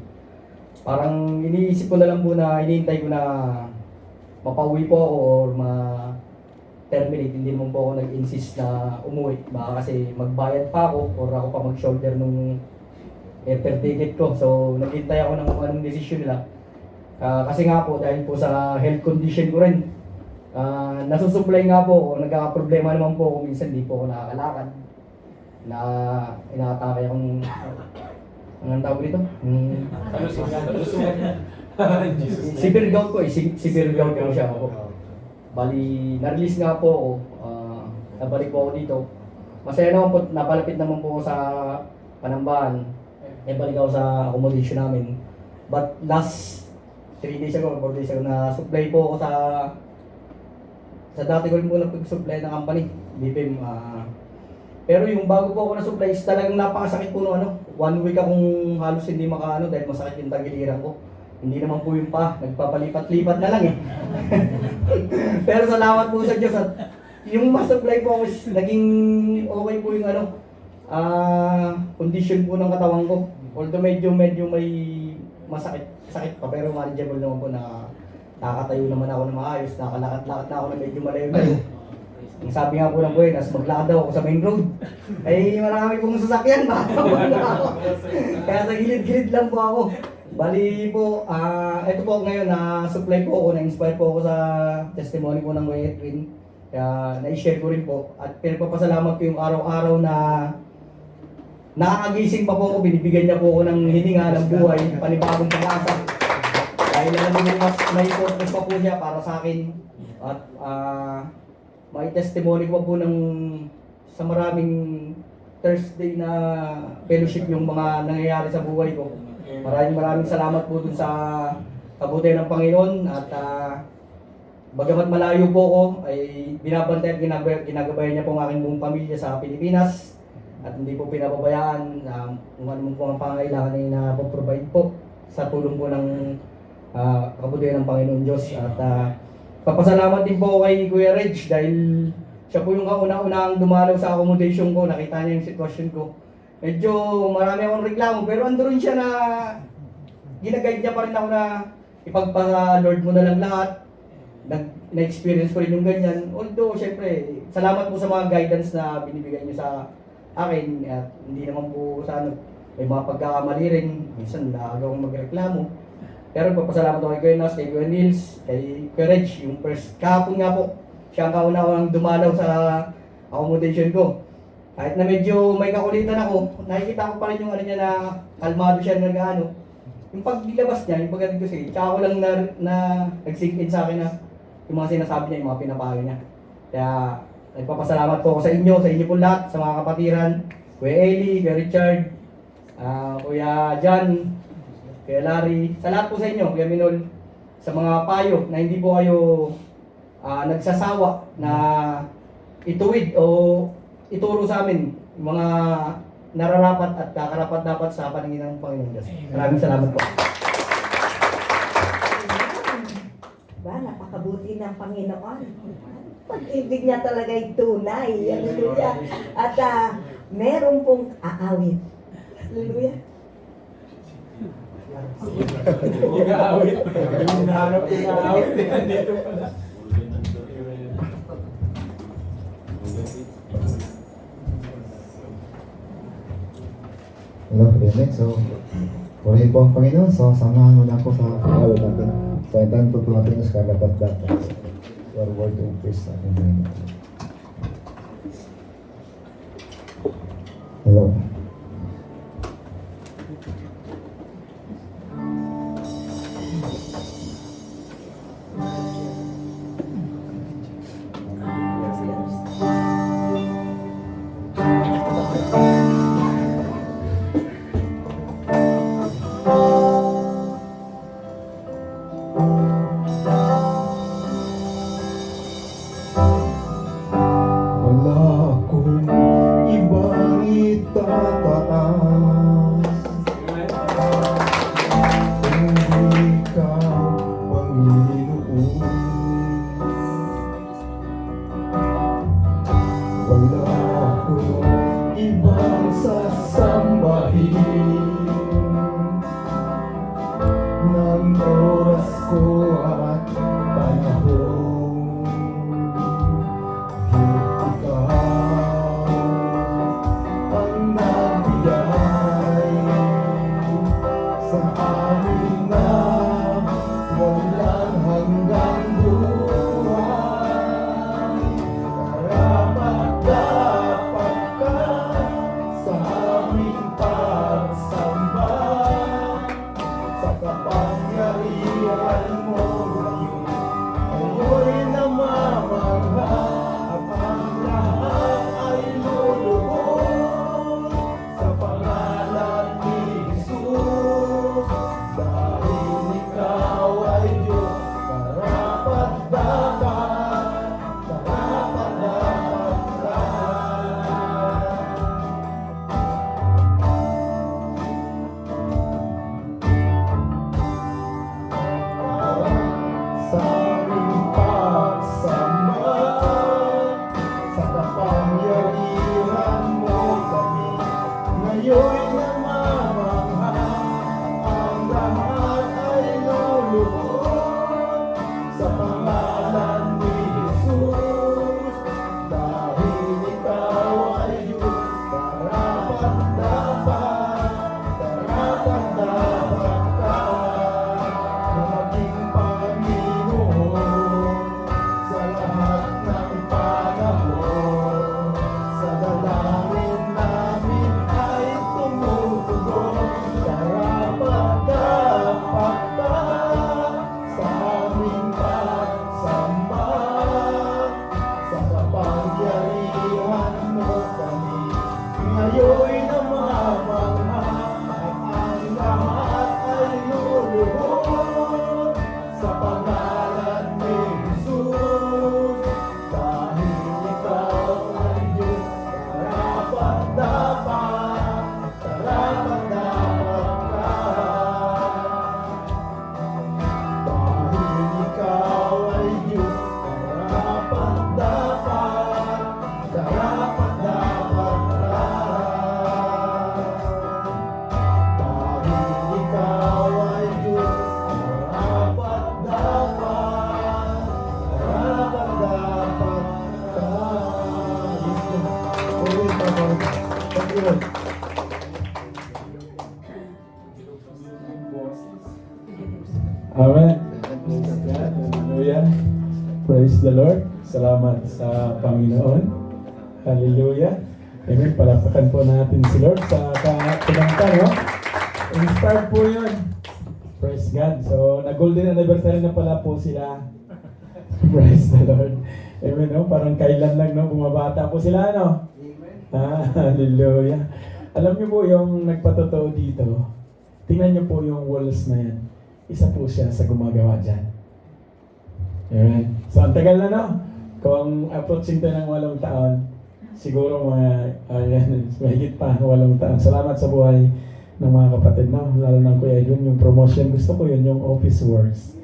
parang iniisip ko na lang po na hinihintay ko na mapauwi po ako or terminate, hindi naman po ako nag-insist na umuwi. Baka kasi magbayad pa ako or ako pa mag-shoulder nung airfare ticket ko. So, naghintay ako ng anong desisyon nila. Kasi nga po, dahil po sa health condition ko rin, nasusupply nga po ako, nagkakaproblema naman po ako, minsan di po ako nakakalakad. Na inaatake akong, anong tawag dito? Severe gout ko eh, severe gout ko siya ako. Bali, na-release nga po ako, nabalik po ako dito. Masaya naman po, napalapit naman po ako sa Panambahan. Balik ako sa accommodation namin. But last 3 days ago, 4 days ago, na-supply po ako sa dati ko rin po nag-supply ng company, BPM. Pero yung bago po ako na-supply is talagang napakasakit po no 1 week akong halos hindi dahil masakit yung tagiliran ko. Hindi naman po yung nagpapalipat-lipat na lang eh. Pero salamat po sa Diyos at yung ma-supply po ako is naging okay po yung condition po ng katawan ko. Although medyo may sakit pa pero manageable naman po na nakakatayo naman ako na maayos, nakalakad-lakad na ako na medyo malayo-layo. Ang sabi nga po ng Buenas, maglakad daw ako sa main road. Ay marami pong sasakyan ba? Kaya sa gilid-gilid lang po ako. Bali po, ito po ngayon na-supply po ako, na-inspire po ako sa testimony po ng Kuya Edwin. Kaya na-share ko rin po. At pinagpapasalamat ko yung araw-araw na nakakagising pa po ako, binibigyan niya po ako ng hininga ng buhay, panibagong pag-asa. Dahil alam mo mas may purpose pa po siya para sa akin. At may testimony ko po sa maraming Thursday na fellowship yung mga nangyayari sa buhay ko. Maraming salamat po dun sa kabutihan ng Panginoon at bagamat malayo po ako ay binabantay at ginagabayan niya po ang aking buong pamilya sa Pilipinas at hindi po pinababayaan kung ano po ang pangailangan ay na-provide po sa tulong po ng kabutihan ng Panginoon Diyos at papasalamat din po kay Kuya Reg dahil siya po yung kauna-unang dumalaw sa accommodation ko, nakita niya yung sitwasyon ko. Medyo marami akong reklamo pero ando rin siya na ginaguide niya pa rin ako na ipagpa-Lord mo na lang lahat. Na-experience ko rin yung ganyan. Although, syempre, salamat po sa mga guidance na binibigay niyo sa akin. At hindi naman po sa may mga pagkakamali rin. Minsan, nakagawang magreklamo. Pero papasalamat ako kay Kuya Nas, kay Kuya Nils, kay Kuya Reg, yung first kahapon nga po. Siya ang kauna-unang dumalaw sa accommodation ko. Kahit na medyo may kakulitan ako, nakikita ko pa rin yung niya na kalmado siya yung paglabas niya, yung pagdating ko siya, tsaka ko lang na nag-sink in sa akin na yung mga sinasabi niya, yung mga pinapayo niya. Kaya nagpapasalamat po ako sa inyo po lahat, sa mga kapatiran, Kuya Eli, Kuya Richard, Kuya John, Kuya Larry, sa lahat po sa inyo, Kuya Minol, sa mga payo na hindi po kayo nagsasawa na ituwid o ituro sa amin yung mga nararapat at kakarapat dapat sa paningin ng Panginoon Diyos. Maraming salamat po. Ba, napakabuti ng Panginoon. Pag-ibig niya talaga ay tunay. Hallelujah. At meron pong aawit. Hallelujah. Aawit. Hinahanap ko na aawit. Nandito pala. Hello, good evening. So, purihin po ang Panginoon. So, samahan mo na ako sa pag-awal natin. So, ang time po natin is kalapat data. Your word to increase sa ating Panginoon. Hello. Wala akong iba tataas. Hindi ka Panginoon. Wala akong ibang sasambahin ng oras ko at panahon. Ikaw ang nagbigay sa amin na walang hanggang buhay. Karapat-dapat ka sa aming pagsamba, sa kapangyarihan mo ngayon. Ayo'y namamangha at ang lahat ay lulubog sa pangalan ni Jesus. Dahil ikaw ay Diyos, karapat-dapat, karapat-dapat ka. Sa aming pagsamba, sa kapangyarihan mo kami, ngayon'y namamangha, ang lahat ay lulubog sa pangalan ni Jesus. Dahil ikaw ay Diyos, karapat-dapat, karapat-dapat ka na maging Panginoon sa lahat ng panahon. Sa dalangin namin ay tumutugong, karapat-dapat ka sa aming pagsamba, sa kapangyarihan mo kami. Ngayon'y namamangha at ang lahat ay lulubog sa pangalan ni Jesus. Dahil ikaw ay Diyos, karapat-dapat, karapat-dapat ka. Dahil ikaw ay Diyos, karapat-dapat, karapat-dapat ka. Dahil ikaw ay Diyos, karapat-dapat, karapat-dapat ka. Yes, Lord. Always, Papa. Thank you, Lord. Amen. Hallelujah. Praise the Lord. Salamat sa Panginoon. Hallelujah. Amen. Palapakan po natin si Lord sa kinanta, no? Inspired po yun. Praise God. So, nag-golden anniversary na pala po sila. Praise the Lord. Amen, no? Parang kailan lang, no? Bumabata po sila, no? Hallelujah. Alam niyo po yung nagpatotoo dito, tingnan niyo po yung walls na yan. Isa po siya sa gumagawa dyan. Amen. So, ang tagal na, no? Kung approaching tayo ng 8 taon, siguro mga, mahigit pa, 8 taon. Salamat sa buhay ng mga kapatid, no? Lalo ng Kuya Edwin, yung promotion, gusto ko yun, yung office works.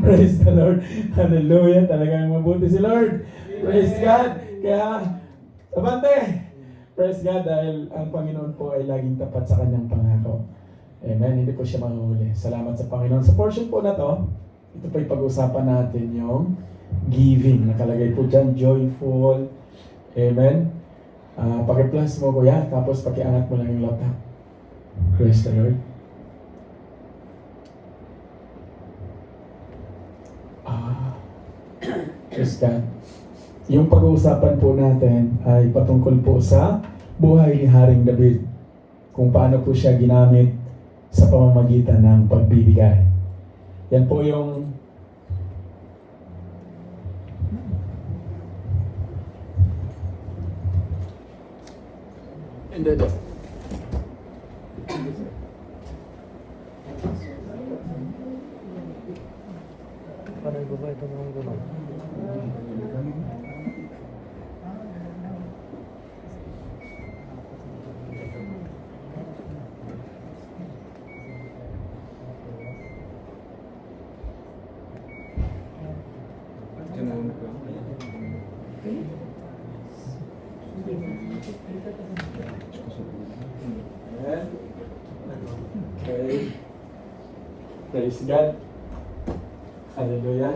Praise the Lord. Hallelujah. Talagang mabuti si Lord. Praise God. Kaya, abante! Praise God dahil ang Panginoon po ay laging tapat sa kanyang pangako. Amen. Hindi po siya mahuhuli. Salamat sa Panginoon. Sa portion po na to, ito po pag-usapan natin yung giving. Nakalagay po dyan, joyful. Amen. Paki-plus mo kuya, tapos paki-angat mo lang yung laptop. Praise the Lord. Praise God. Yung pag-uusapan po natin ay patungkol po sa buhay ni Haring David. Kung paano po siya ginamit sa pamamagitan ng pagbibigay. Yan po yung hindi. Parang ba ito ng gano'n? Amen. Okay. Praise God. Hallelujah.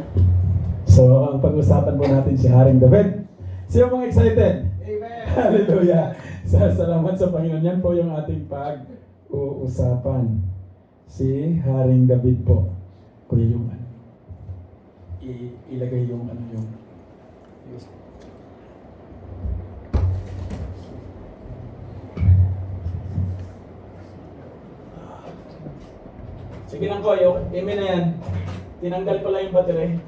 So, ang pag-usapan po natin si Haring David. Sino pong excited? Amen. Hallelujah. Salamat sa Panginoon. Yan po yung ating pag-uusapan. Si Haring David po. Kuya yung ano. Ilagay yung ano yung. Sige lang ko, amen na yan. Tinanggal pala yung battery.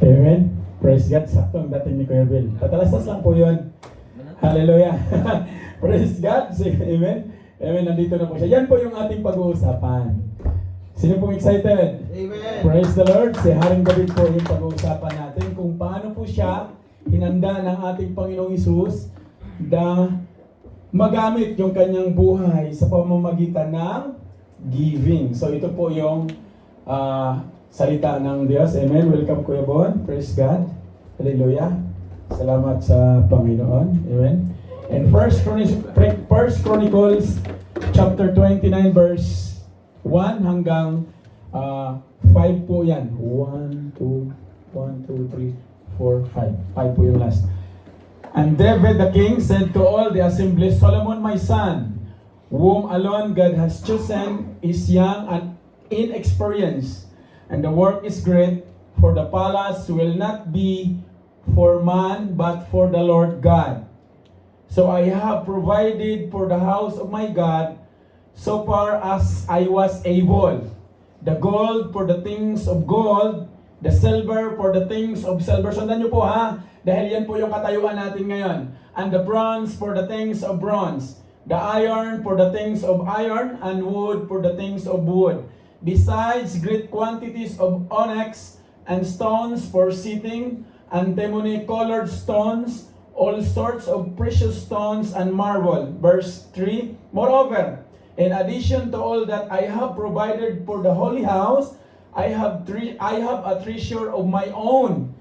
Amen. Praise God. Sakto ang dating ni Kuya Bill. Patalastas lang po yun. Hallelujah. Praise God. Amen. Amen. Nandito na po siya. Yan po yung ating pag-uusapan. Sino pong excited? Amen. Praise the Lord. Si Haring David po yung pag-uusapan natin kung paano po siya hinanda ng ating Panginoong Hesus na magamit yung kanyang buhay sa pamamagitan ng giving. So ito po yung salita ng Diyos. Amen. Welcome Kuya Bon. Praise God. Hallelujah. Salamat sa Panginoon. Amen. And First Chronicles chapter 29 verse 1 hanggang 5 po yan. 1, 2, 3, 4, 5. 5 po yung last. And David the king said to all the assembly, Solomon my son, whom alone God has chosen, is young and inexperienced, and the work is great, for the palace will not be for man, but for the Lord God. So I have provided for the house of my God, so far as I was able, the gold for the things of gold, the silver for the things of silver. Sundan nyo po ha, dahil yan po yung katayuan natin ngayon. And the bronze for the things of bronze, the iron for the things of iron, and wood for the things of wood. Besides great quantities of onyx and stones for sitting, antimony-colored stones, all sorts of precious stones and marble. Verse 3, moreover, in addition to all that I have provided for the holy house, I have a treasure of my own,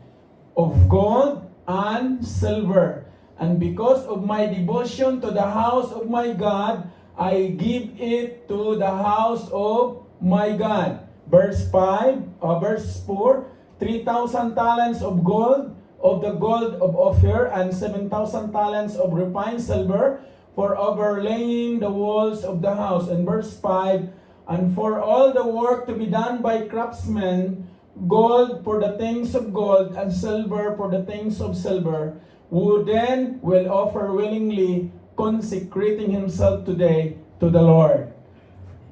of gold and silver. And because of my devotion to the house of my God, I give it to the house of my God. Verse 4, 3,000 talents of gold, of the gold of Ophir, and 7,000 talents of refined silver, for overlaying the walls of the house. And verse 5, and for all the work to be done by craftsmen, gold for the things of gold, and silver for the things of silver, who then will offer willingly, consecrating himself today to the Lord.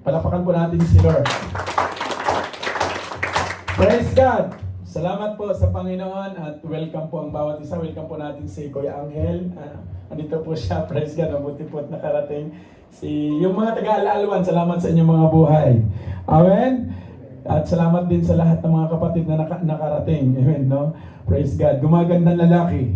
Palapakan po natin si Lord. Praise God! Salamat po sa Panginoon at welcome po ang bawat isa. Welcome po natin si Kuya Angel. Andito po siya. Praise God. Mabuti po at nakarating. Yung mga taga-Alaalwan, salamat sa inyong mga buhay. Amen? At salamat din sa lahat ng mga kapatid na nakarating. Amen, no? Praise God. Gumagandang lalaki.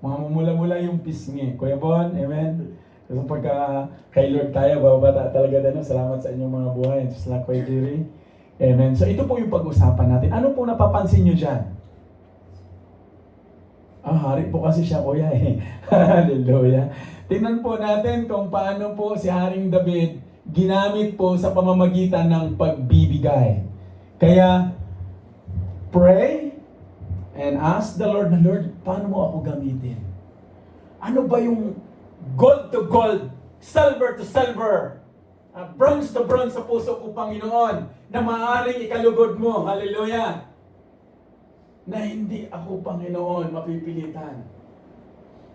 Mga mumula-mula yung pisngi. Kuya Bon, amen? Kasi pagka kay Lord tayo, babata talaga din. Salamat sa inyong mga buhay. Just like Kuya Jerry. Amen. So ito po yung pag-usapan natin. Ano po napapansin nyo dyan? Hari po kasi siya, kuya eh. Hallelujah. Tingnan po natin kung paano po si Haring David ginamit po sa pamamagitan ng pagbibigay. Kaya, pray and ask the Lord, na Lord, paano mo ako gamitin? Ano ba yung gold to gold, silver to silver, bronze to bronze sa puso ko, Panginoon, na maaaring ikalugod mo, hallelujah, na hindi ako, Panginoon, mapipilitan.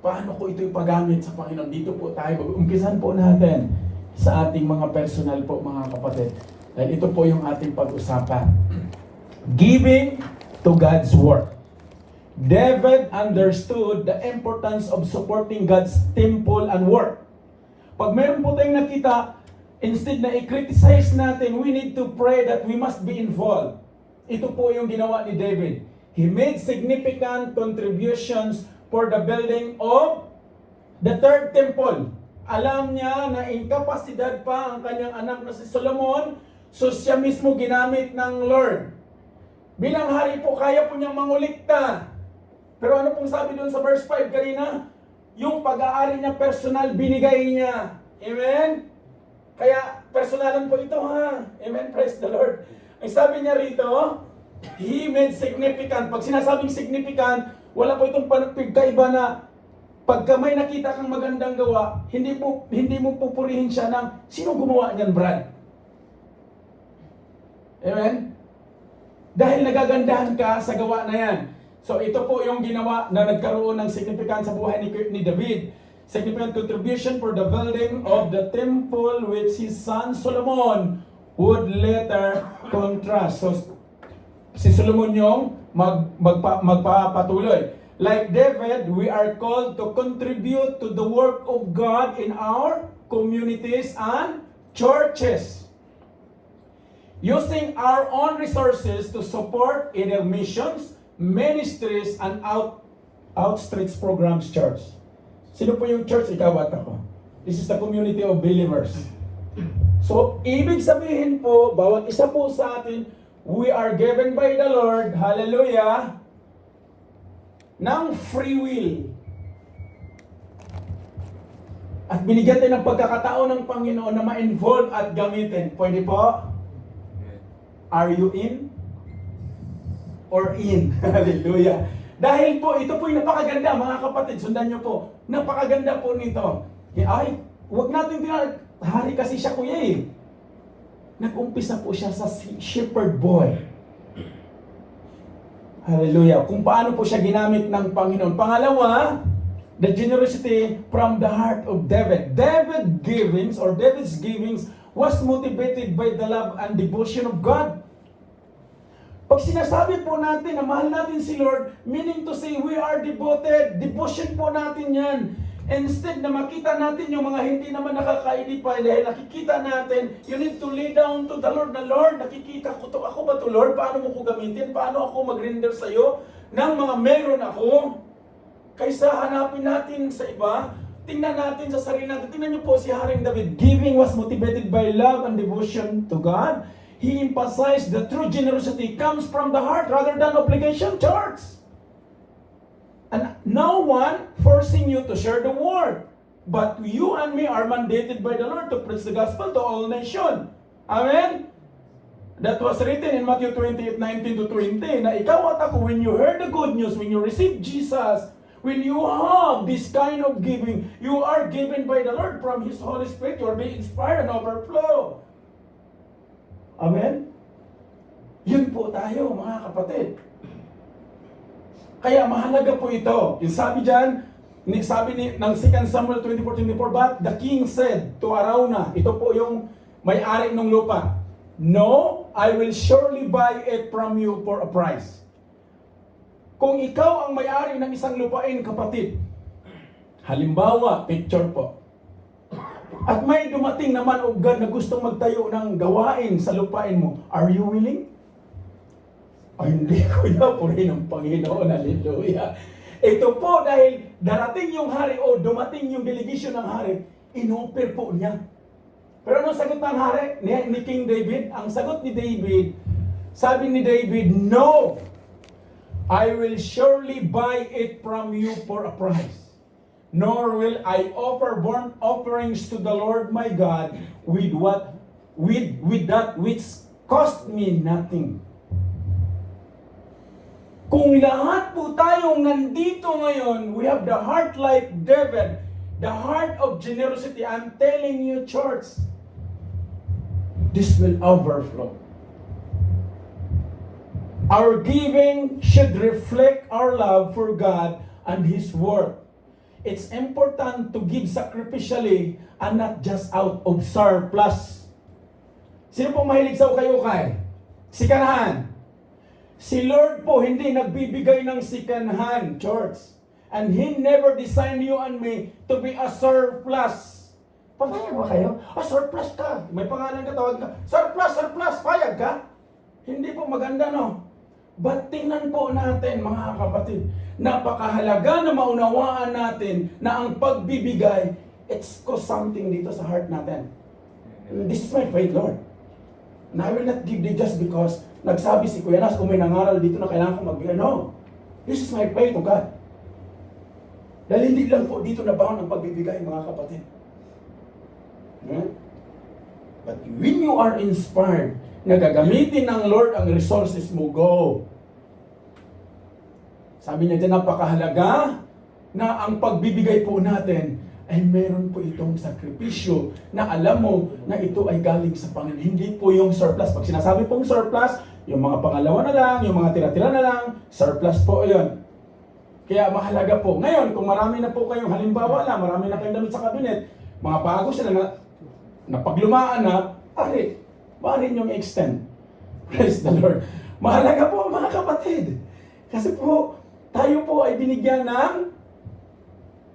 Paano ko ito ipagamit sa Panginoon? Dito po tayo, umpisan po natin sa ating mga personal po, mga kapatid. Dahil ito po yung ating pag-usapan. Giving to God's work. David understood the importance of supporting God's temple and work. Pag meron po tayong nakita, instead na i-criticize natin, we need to pray that we must be involved. Ito po yung ginawa ni David. He made significant contributions for the building of the third temple. Alam niya na inkapasidad pa ang kanyang anak na si Solomon, so siya mismo ginamit ng Lord. Bilang hari po, kaya po niyang mangulikta. Pero ano pong sabi doon sa verse 5 kanina? Yung pag-aari niya personal, binigay niya. Amen? Kaya personalan po ito, ha? Amen? Praise the Lord. Ang sabi niya rito, He made significant. Pag sinasabing significant, wala po itong pagkaiba na pagka may nakita kang magandang gawa, hindi mo pupurihin siya ng, sino gumawa niyan, Brad? Amen? Dahil nagagandahan ka sa gawa na yan. So ito po yung ginawa na nagkaroon ng significance sa buhay ni David. Significant contribution for the building of the temple which his son Solomon would later contrast. So si Solomon yung magpapatuloy. Like David, we are called to contribute to the work of God in our communities and churches. Using our own resources to support either missions, ministries, and outreach programs, church. Sino po yung church? Ikaw at ako. This is the community of believers. So, ibig sabihin po, bawat isa po sa atin, we are given by the Lord, hallelujah, ng free will. At binigyan tayo ng pagkakataon ng Panginoon na ma-involve at gamitin. Pwede po? Are you in? Or in? Hallelujah. Dahil po, ito po yung napakaganda, mga kapatid, sundan nyo po. Napakaganda po nito. Ay, huwag natin tinatawag. Hari kasi siya, kuya eh. Nag-umpisa po siya sa shepherd boy. Hallelujah. Kung paano po siya ginamit ng Panginoon. Pangalawa, the generosity from the heart of David. David's givings was motivated by the love and devotion of God. Pag sinasabi po natin na mahal natin si Lord, meaning to say we are devoted, devotion po natin yan. Instead na makita natin yung mga hindi naman nakaka-edify dahil nakikita natin, you need to lay down to the Lord na, Lord, nakikita ko to, ako ba to, Lord? Paano mo ko gamitin? Paano ako mag-render sa'yo ng mga meron ako? Kaysa hanapin natin sa iba, tingnan natin sa sarili natin. Tingnan niyo po si Haring David. Giving was motivated by love and devotion to God. He emphasized that true generosity comes from the heart rather than obligation, church. And no one forcing you to share the word. But you and me are mandated by the Lord to preach the gospel to all nations. Amen? That was written in Matthew 28:19-20, na ikaw at ako, when you heard the good news, when you received Jesus, when you have this kind of giving, you are given by the Lord from His Holy Spirit. You are being inspired and overflow. Amen? Yun po tayo, mga kapatid. Kaya mahalaga po ito. Yung sabi dyan, ng 2 Samuel 24:24, but the king said to Arauna, ito po yung may-ari ng lupa, no, I will surely buy it from you for a price. Kung ikaw ang may-ari ng isang lupain, kapatid, halimbawa, picture po, at may dumating naman o God na gustong magtayo ng gawain sa lupain mo, are you willing? Ay, hindi ko na, purihin ng Panginoon, hallelujah. Ito po dahil darating yung hari o dumating yung delegation ng hari, inoffer po niya. Pero anong sagot ng hari? Ni King David? Ang sagot ni David, sabi ni David, no, I will surely buy it from you for a price. Nor will I offer burnt offerings to the Lord my God with that which cost me nothing. Kung lahat po tayong nandito ngayon, we have the heart like David, the heart of generosity. I'm telling you, church, this will overflow. Our giving should reflect our love for God and His Word. It's important to give sacrificially and not just out of surplus. Sino po mahilig sa ukay-ukay? Sikanahan. Si Lord po hindi nagbibigay ng sikanahan, church. And He never designed you and me to be a surplus. Papayag ba kayo? Surplus ka. May pangalan ka, tawag ka. Surplus, payag ka? Hindi po maganda, no? But tingnan po natin, mga kapatid, napakahalaga na maunawaan natin na ang pagbibigay, it's cost something dito sa heart natin. This is my faith, Lord. And I will not give this just because nagsabi si Kuya Nas, kung may nangaral dito na kailangan ko magbigay. No. This is my faith, oh God. Dahil hindi lang po dito nabaon ang pagbibigay, mga kapatid. But when you are inspired, na gagamitin ng Lord ang resources mo, go. Sabi niya dyan, napakahalaga na ang pagbibigay po natin ay meron po itong sakripisyo na alam mo na ito ay galing sa Panginoon. Hindi po yung surplus. Pag sinasabi pong surplus, yung mga pangalawa na lang, yung mga tira-tira na lang, surplus po yun. Kaya mahalaga po. Ngayon, kung marami na po kayong, halimbawa lang, marami na kayong damit sa kabinet, mga bago sila na paglumaan na, maaari niyong extend. Praise the Lord. Mahalaga po mga kapatid. Kasi po, tayo po ay binigyan ng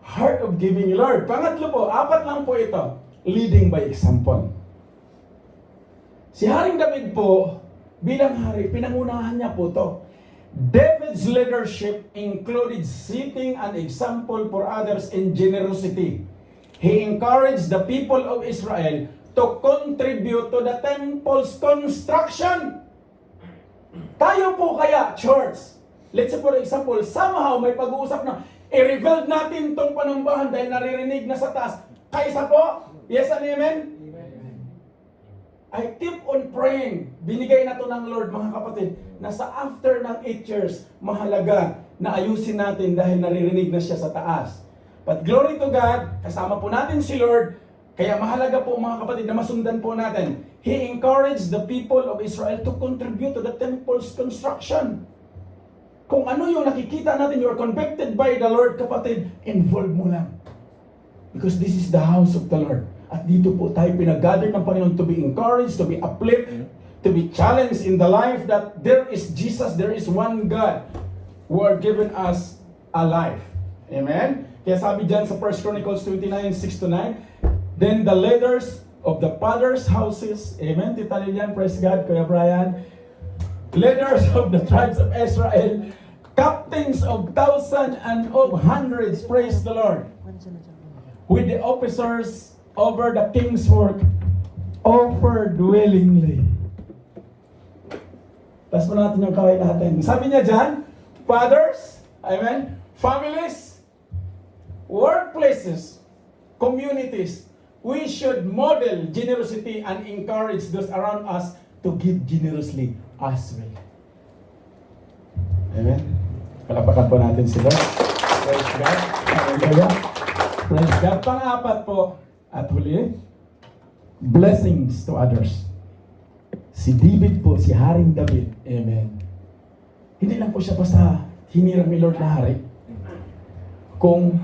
heart of giving, Lord. Pangatlo po, 4 lang po ito. Leading by example. Si Haring David po, bilang hari, pinangunahan niya po to. David's leadership included setting an example for others in generosity. He encouraged the people of Israel to contribute to the temple's construction. Tayo po kaya, church, let's say for example, somehow may pag-uusap na, i-rebuild natin itong panambahan dahil naririnig na sa taas. Kaysa po, yes and amen? I keep on praying. Binigay na to ng Lord, mga kapatid, na sa after ng 8 years, mahalaga na ayusin natin dahil naririnig na siya sa taas. But glory to God, kasama po natin si Lord. Kaya mahalaga po, mga kapatid, na masundan po natin. He encouraged the people of Israel to contribute to the temple's construction. Kung ano yung nakikita natin, you are convicted by the Lord, kapatid, involve mo lang. Because this is the house of the Lord. At dito po tayo pinag-gather ng Panginoon to be encouraged, to be uplifted, to be challenged in the life that there is Jesus, there is one God who are given us a life. Amen? Kaya sabi dyan sa 1 Chronicles 29, 6-9, then the leaders of the fathers' houses, amen, Tita Lilian, praise God, Kuya Brian, leaders of the tribes of Israel, captains of thousands and of hundreds, praise the Lord, with the officers over the king's work, offered willingly. Tapos po natin yung kaway natin. Sabi niya dyan, fathers, amen, families, workplaces, communities, we should model generosity and encourage those around us to give generously as well. Amen. Palapakan po natin sila. Praise God. Hallelujah. Praise God. Pang-apat po, at huli, blessings to others. Si David po, si Haring David. Amen. Hindi lang po siya basta hinirang ni Lord na hari. Kung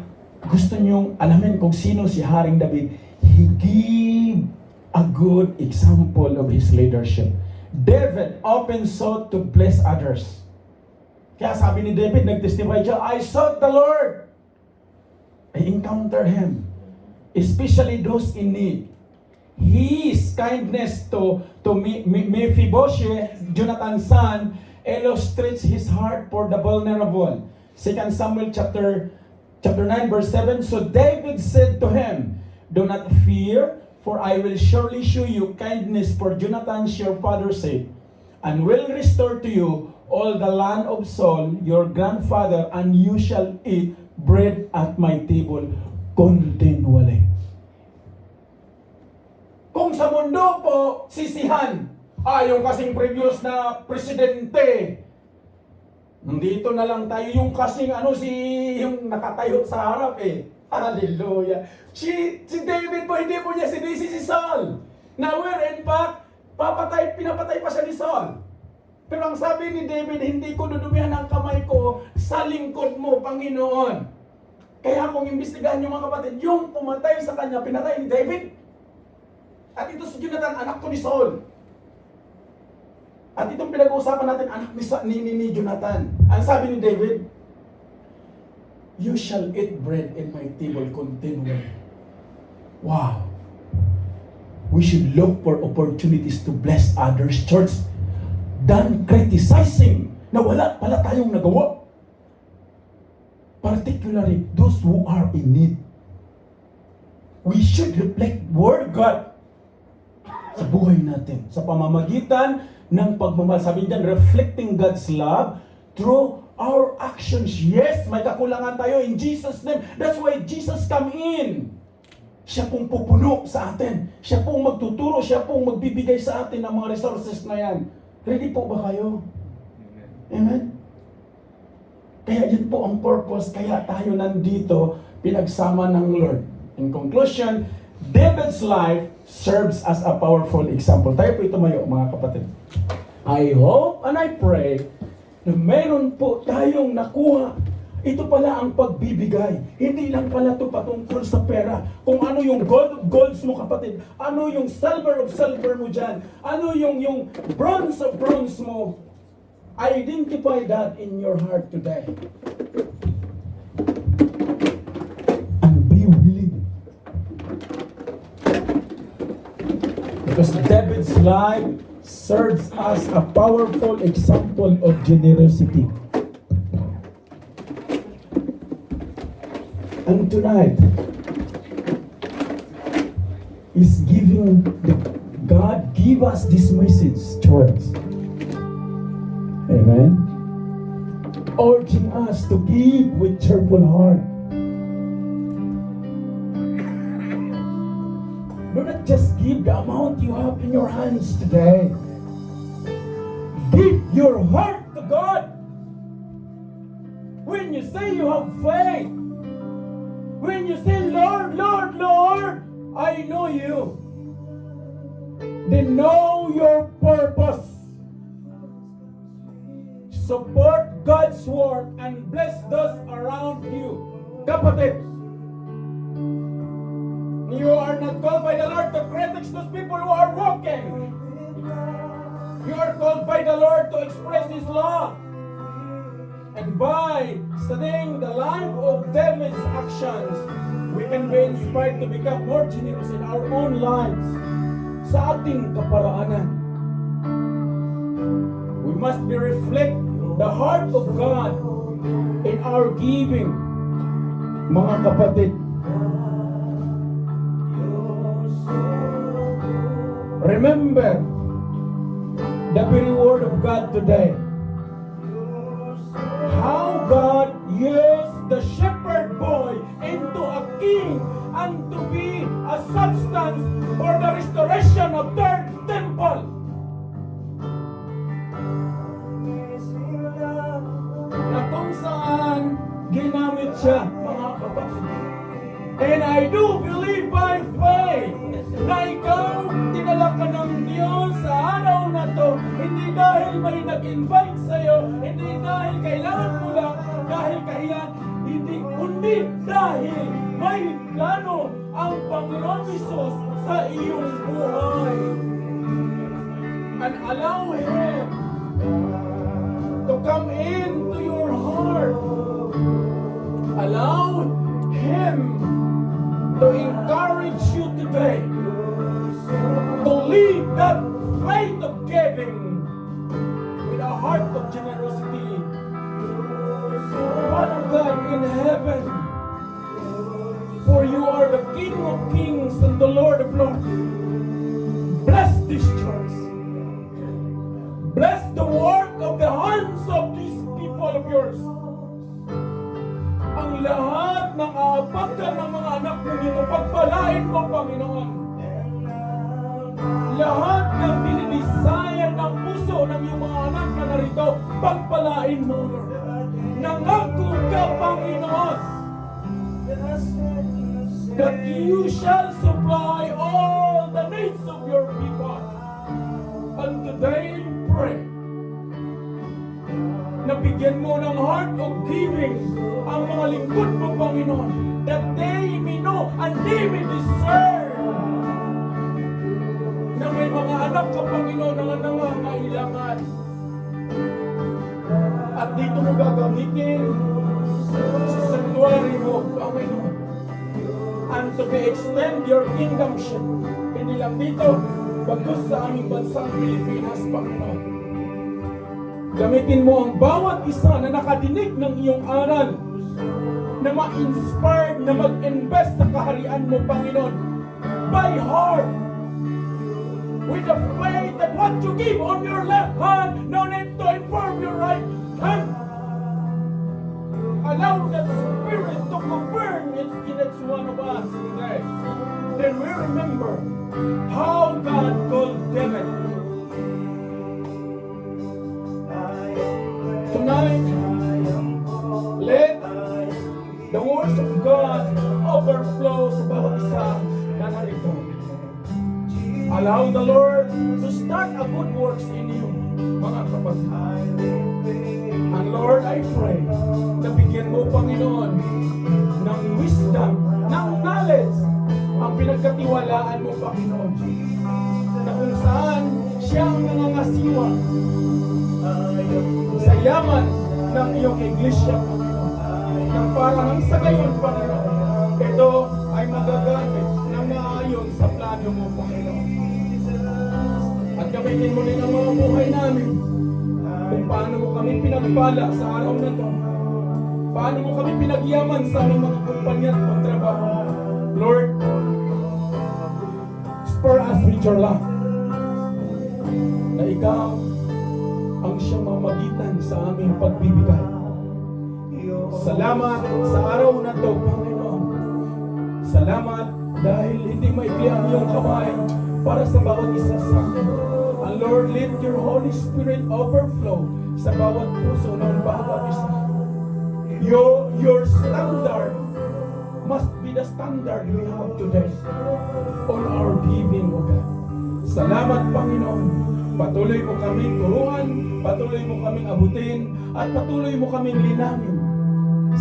gusto niyong alamin kung sino si Haring David, he gave a good example of his leadership. David often sought to bless others. Kaya sabi ni David, nag-testify siya, I sought the Lord. I encountered Him. Especially those in need. His kindness to Mephibosheth, Jonathan's son, illustrates his heart for the vulnerable. 2 Samuel chapter 9 verse 7. So David said to him, do not fear, for I will surely show you kindness for Jonathan's your father's sake, and will restore to you all the land of Saul your grandfather, and you shall eat bread at my table continually. Kung sa mundo po, sisihan, yung kasing previous na presidente, Nandito na lang tayo yung kasing yung nakatayo sa harap eh. Hallelujah. Si David po, hindi po niya sinisi si Saul. Na where in fact, pinapatay pa siya ni Saul. Pero ang sabi ni David, hindi ko dudumihan ang kamay ko sa lingkod mo, Panginoon. Kaya kung imbestigahan niyo mga kapatid, yung pumatay sa kanya, pinatay ni David. At ito si Jonathan, anak to ni Saul. At itong pinag-uusapan natin, anak ni Jonathan. Ang sabi ni David, you shall eat bread in my table continually. Wow. We should look for opportunities to bless others, church, than criticizing na wala pala tayong nagawa. Particularly those who are in need. We should reflect Word of God sa buhay natin. Sa pamamagitan ng pagmamahal. Sabi niyan, reflecting God's love through our actions. Yes, may kakulangan tayo in Jesus' name. That's why Jesus come in. Siya pong pupuno sa atin. Siya pong magtuturo. Siya pong magbibigay sa atin ng mga resources na yan. Ready po ba kayo? Amen? Kaya yun po ang purpose. Kaya tayo nandito, pinagsama ng Lord. In conclusion, David's life serves as a powerful example. Tayo po tumayo, mga kapatid. I hope and I pray na meron po tayong nakuha. Ito pala ang pagbibigay. Hindi lang pala ito patungkol sa pera. Kung ano yung gold of golds mo, kapatid. Ano yung silver of silver mo dyan. Ano yung bronze of bronze mo. Identify that in your heart today. And be willing. Because David's life serves as a powerful example of generosity. And tonight is God give us this message, church. Amen. Urging us to give with cheerful heart. Do not just give the amount you have in your hands today. Give your heart to God. When you say you have faith, when you say, Lord, Lord, Lord, I know you, then know your purpose. Support God's work and bless those around you. Kapatid, you are not called by the Lord to criticize those people who are walking. You are called by the Lord to express His love. And by studying the life of David's actions, we can be inspired to become more generous in our own lives sa ating kaparaanan. We must be reflect the heart of God in our giving. Mga kapatid, remember the very word of God today. How God used the shepherd boy into a king and to be a substance for the restoration of third temple. Na kung saan ginamit siya, mga kapatid. And I do believe by faith na ikaw dinala ka ng Diyos sa araw na to, hindi dahil may nag-invite sa'yo, hindi dahil kailangan mo lang, dahil kahiyan, hindi, kundi dahil may plano ang Panginoon Jesus sa iyong buhay. And allow Him to come into your heart. Allow Him to encourage you today to lead that faith of giving with a heart of generosity. Father God in heaven, for you are the King of kings and the Lord of lords. Bless this church. Bless the work of the hands of these people of yours. Ang lahat ng aapakan ng mga anak mo nito, pagpalain mo, Panginoon. Lahat ng dinidesign ng puso ng iyong mga anak na narito, pagpalain mo, Lord. Nangako ka, Panginoon, that you shall supply all the needs of your people. And today, pray, nabigyan mo ng heart of giving ang mga lingkod mo, Panginoon, that they may know and they may discern na may mga anak ka, Panginoon, na nangangailangan. At dito mo gagamitin sa sanctuary mo, Panginoon, and to extend your kingdomship. Hindi lang dito, bagkus sa aming bansang Pilipinas, Panginoon. Gamitin mo ang bawat isa na nakadinig ng iyong aral na ma-inspired na mag-invest sa kaharian mo, Panginoon, by heart, with the faith that what you give on your left hand, no need to inform your right hand. Allow that spirit to govern in its one of us today. Then we remember how God called David. Tonight, let the words of God overflow sa bawat isa na narito. Allow the Lord to start a good works in you, mga kapatid. And Lord, I pray na bigyan mo, Panginoon, ng wisdom, ng knowledge, ang pinagkatiwalaan mo, Panginoon, na kung saan siya ang nangangasiwa sa yaman ng iyong iglesia, Panginoon, nang parang ang sa gayon, Panginoon, ito ay magagamit ng maayon sa plano mo, Panginoon. At gamitin mo din ang mga buhay namin kung paano mo kami pinagpala sa araw na ito. Paano mo kami pinagyaman sa aming mga kumpanya at pagtrabaho. Lord, spur us with your love. Na ikaw ang siyang mamagitan sa aming pagbibigay. Salamat sa araw na ito, Panginoon. Salamat dahil hindi maikli ang iyong kamay para sa bawat isa sa amin. And Lord, let your Holy Spirit overflow sa bawat puso ng bawat isa. Your standard must be the standard we have today on our giving, O God. Salamat, Panginoon. Patuloy mo kaming turuan, patuloy mo kaming abutin, at patuloy mo kaming linangin.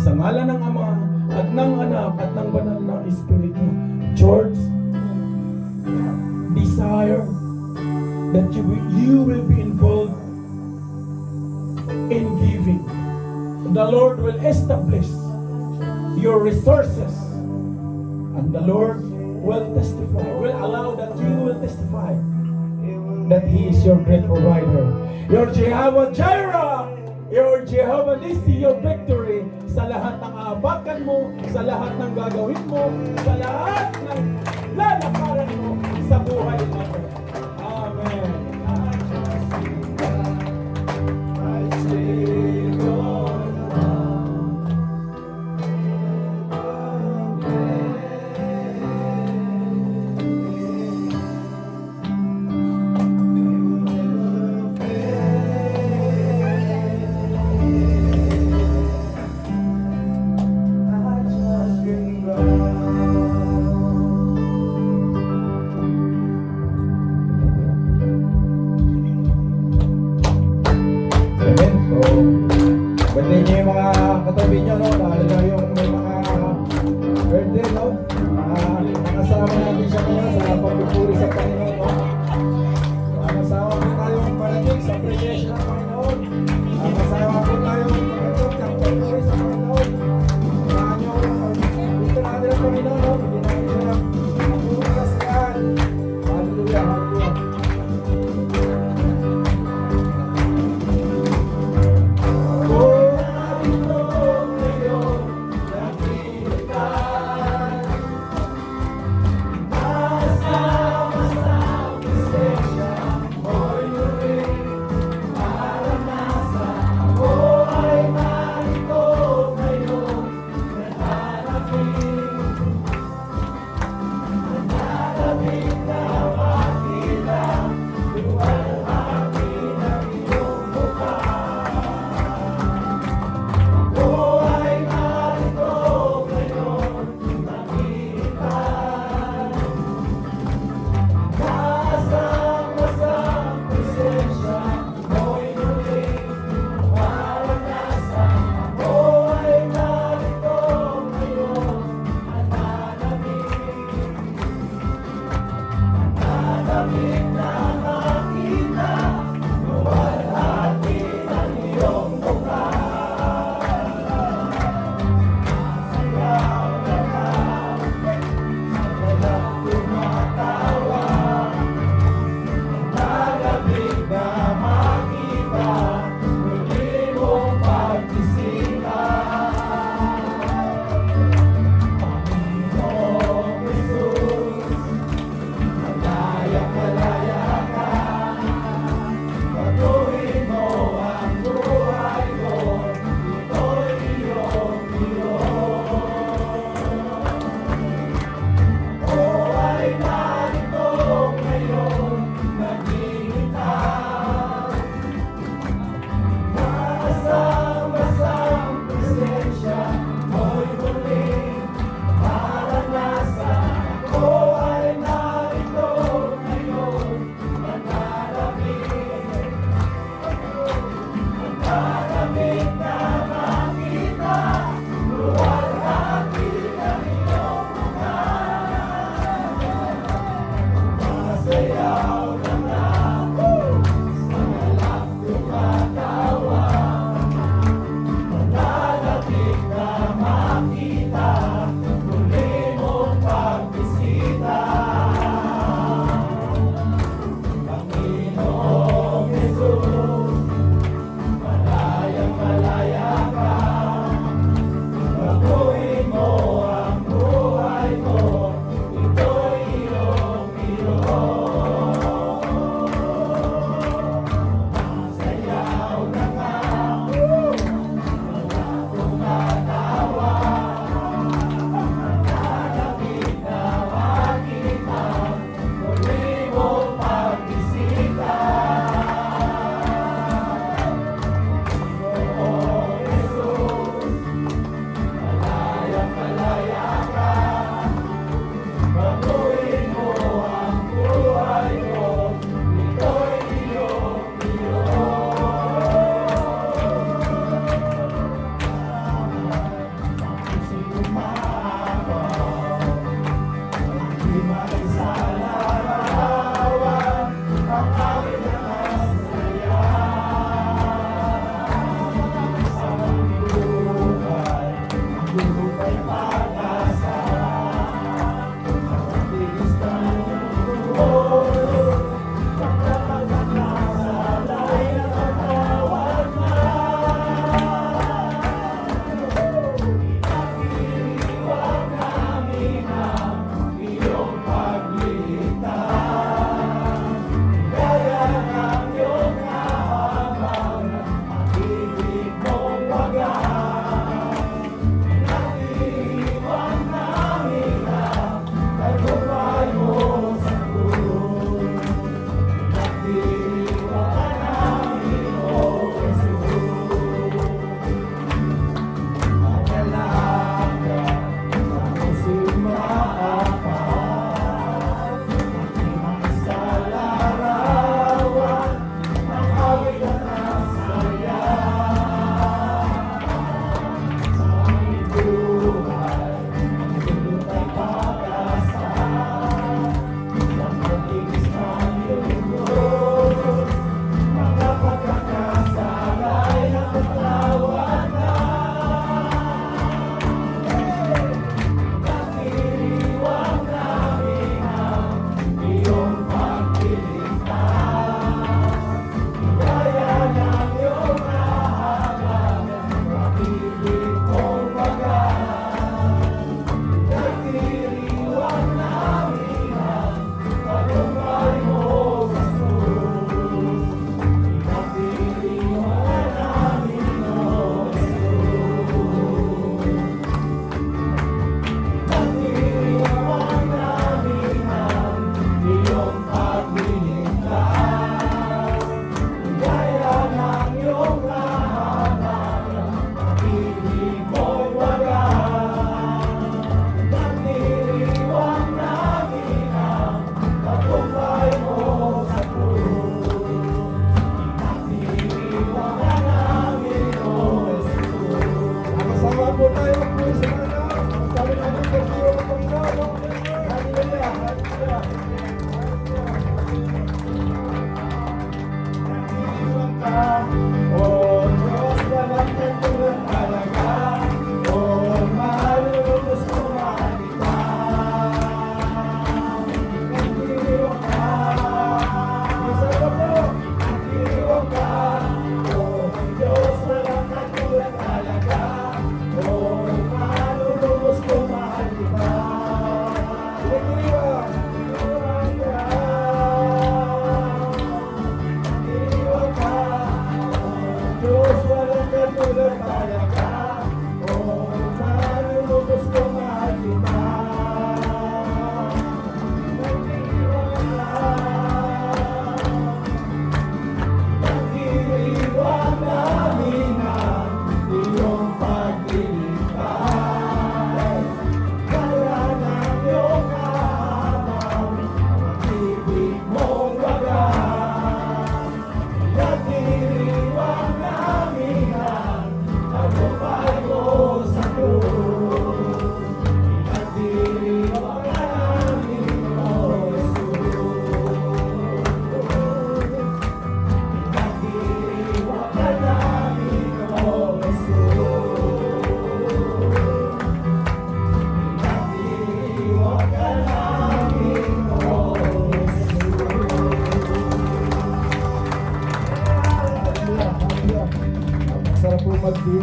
Sa ngalan ng Ama, at ng Anak, at ng Banal na Espiritu. George, desire that you will be involved in giving. The Lord will establish your resources, and the Lord will testify, will allow that you will testify that He is your great provider, your Jehovah Jireh, your Jehovah Nissi, your victory sa lahat ng aabakan mo, sa lahat ng gagawin mo, sa lahat ng lalakaran mo sa buhay natin. Amen. I still don't Amen. So, batiin niyo yung mga katabi niyo, no? Lalo na yung may mga birthday, no? Nakasama natin siya ngayon sa pagpupuri sa Panginoon, no? Nakasama po tayong parating sa appreciation ng Panginoon. Nakasama po tayong pagpupuri sa Panginoon. Saan niyo, gusto natin ang Panginoon, no? Bigyan natin siya ng pagpupuras yan. Hallelujah, hallelujah. Oh,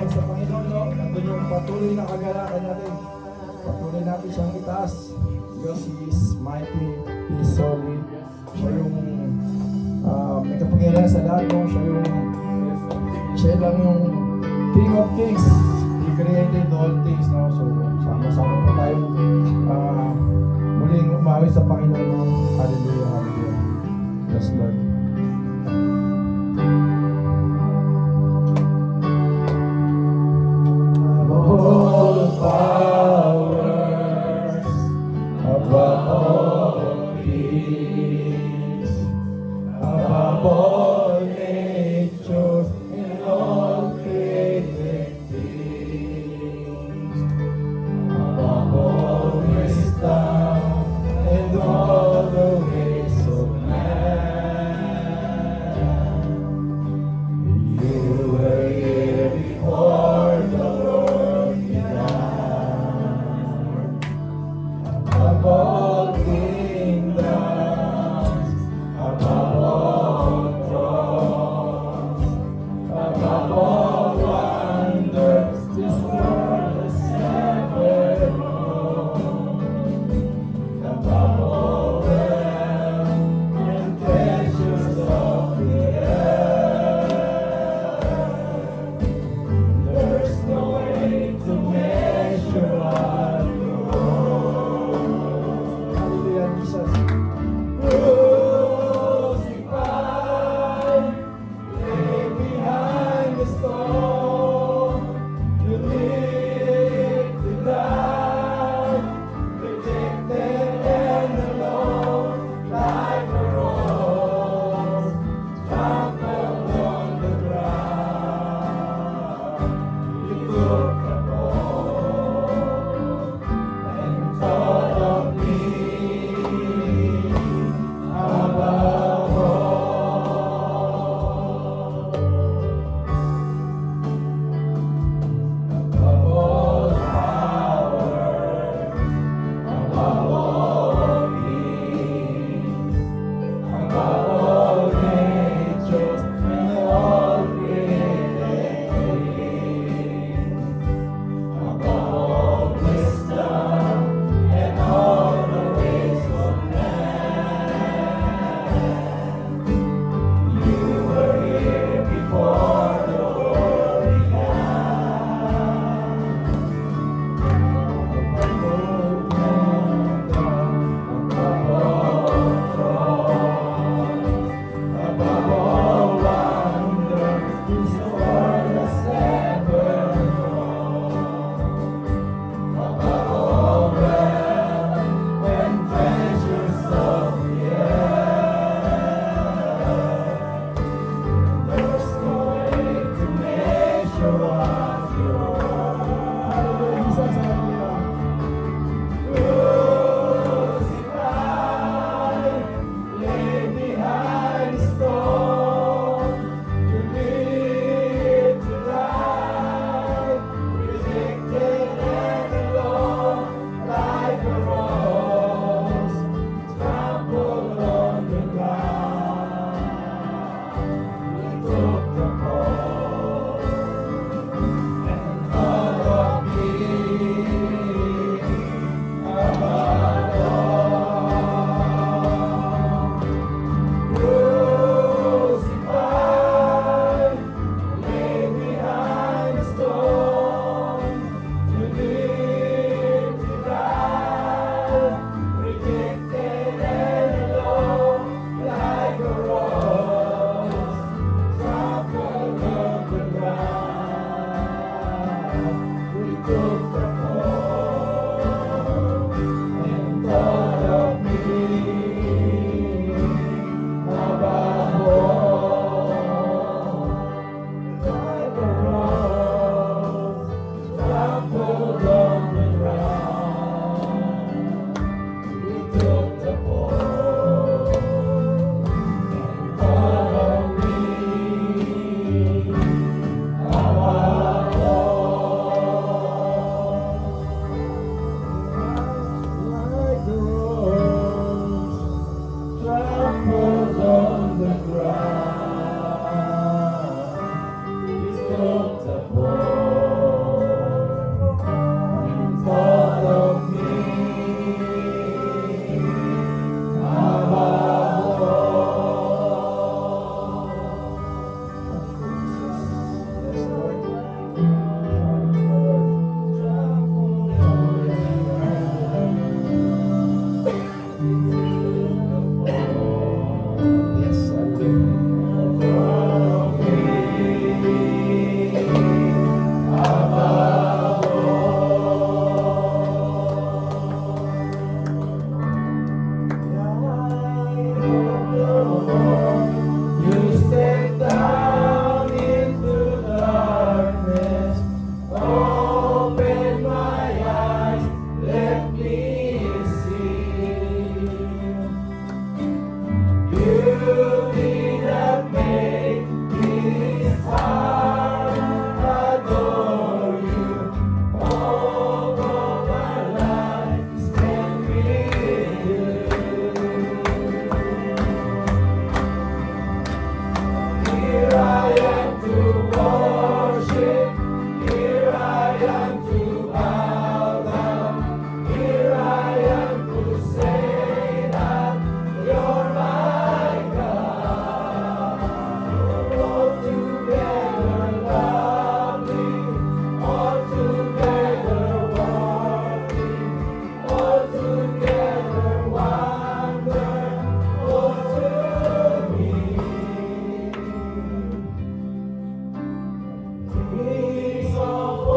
salamat sa Panginoon, no? Nandun yung patuloy na kagalakan natin. Patuloy natin siyang itaas. Because He is mighty, He is solid. Siya yung may kapangyarihan sa lahat, no? Siya lang yung King of Kings. He created all things, no? So, sama-sama po tayong muling umawi sa Panginoon, no? Hallelujah, hallelujah. Yes, Lord. All powers above all things, above all natures and all created things, above all wisdom and all the ways of man. Peace of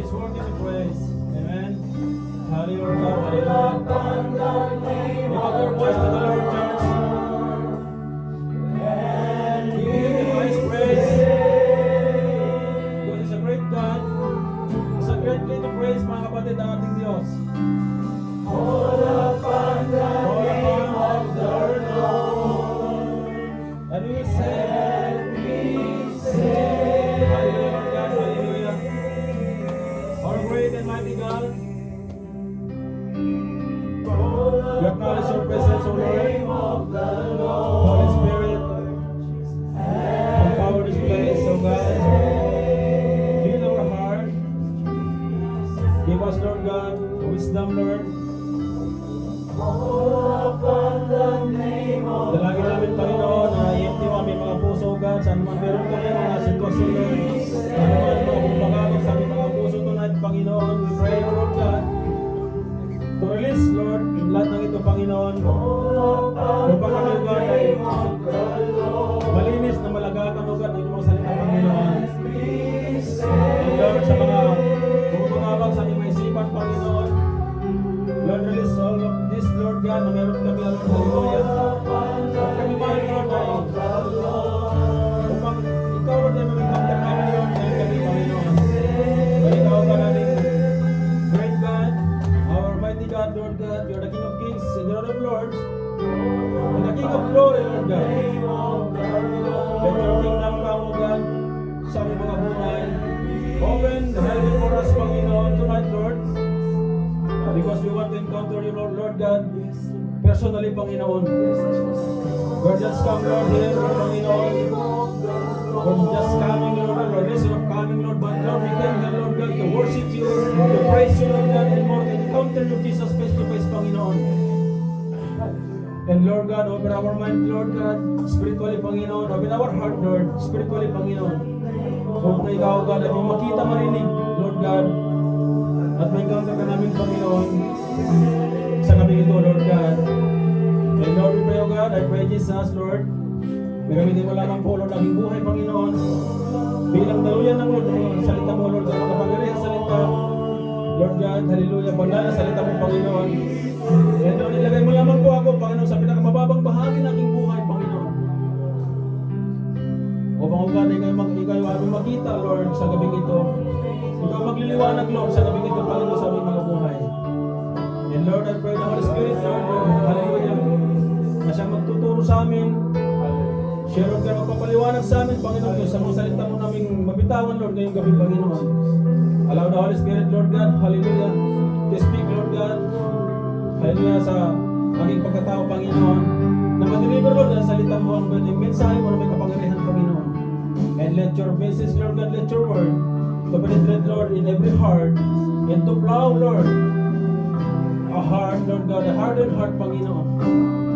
He is worthy to praise. Amen. Hallelujah. Hallelujah. Lift up your voice to the Lord, church. Give Him the highest praise. God is a great God. It's a great day to praise, mga kapatid, ang ating Diyos. All upon the name of the Lord. And we say, hallelujah, God, hallelujah. Our great and mighty God, we acknowledge your presence, O Lord. Holy Spirit, empower this place, O God. Fill our heart. Give us, Lord God, wisdom, Lord. Dalangin namin, Panginoon, na i-empty mo aming mga puso, God, saan man meron kami mga sitwasyon, Lord. Ano man mga bumagagos sa aming mga puso tonight, Panginoon. We pray, O Lord God, to release, Lord, lahat ng ito, Panginoon. Upang kami, God, ay malinis na malagakan, O God, ng iyong mga salita, Panginoon. And Lord, sa mga bumagabag sa aming mga isipan, Panginoon, Lord, release all of this, Lord God, na meron kami, Lord, hallelujah. At kami man, Lord, ay upang ikaw, Lord, ay mamigkamtan namin, Lord, dahil kami, Panginoon. Dahil ikaw ka namin, great God, our mighty God, Lord God, you're the King of Kings and the Lord of Lords, and the King of Glory, Lord God. Let your kingdom come, O God, sa aming mga buhay. Open the heaven for us, Panginoon, tonight, Lord. Because we want to encounter you, Lord God, personally, Panginoon. We're just come, Lord, here, Panginoon. We're just coming, Lord, we're reason of coming, Lord, but Lord, we came here, Lord God, to worship you, to praise you, Lord God, and more to encounter you, Jesus, face to face, Panginoon. And Lord God, open our mind, Lord God, spiritually, Panginoon. Open our heart, Lord, spiritually, Panginoon. Open ikaw, God, at yung makita, marinig, Lord God, at may encounter ka namin, Panginoon, sa gabi ito, Lord God. And Lord, we pray, O God, I pray, Jesus, Lord, may gamitin mo lamang po, Lord, aking buhay, Panginoon. Bilang daluyan ng Lord, salita mo, Lord, ang makapangyarihan salita. Lord God, hallelujah, banal na salita mo, Panginoon. And Lord, ilagay mo lamang po ako, Panginoon, sa pinakamababang bahagi ng aking buhay, Panginoon. Upang, O God, ikaw aming makita, Lord, sa gabing ito. Ikaw magliliwanag, Lord, sa gabing ito, Panginoon, sa aming mga buhay. And Lord, I pray the Holy Spirit, Lord, hallelujah, na siyang magtuturo sa amin. Siya, Lord God, magpapaliwanag sa amin, Panginoon, sa mga salita mo naming mabitawan, Lord, ngayong gabi, Panginoon. Allow the Holy Spirit, Lord God, hallelujah, to speak, Lord God, hallelujah, sa aking pagkatao, Panginoon, na ma-deliver, Lord, ang salita mo, ang mensahe mo na may kapangyarihan, Panginoon. And let your message, Lord God, let your word to penetrate, Lord, in every heart, and to plow, Lord, a heart, Lord God, a hardened heart, Panginoon.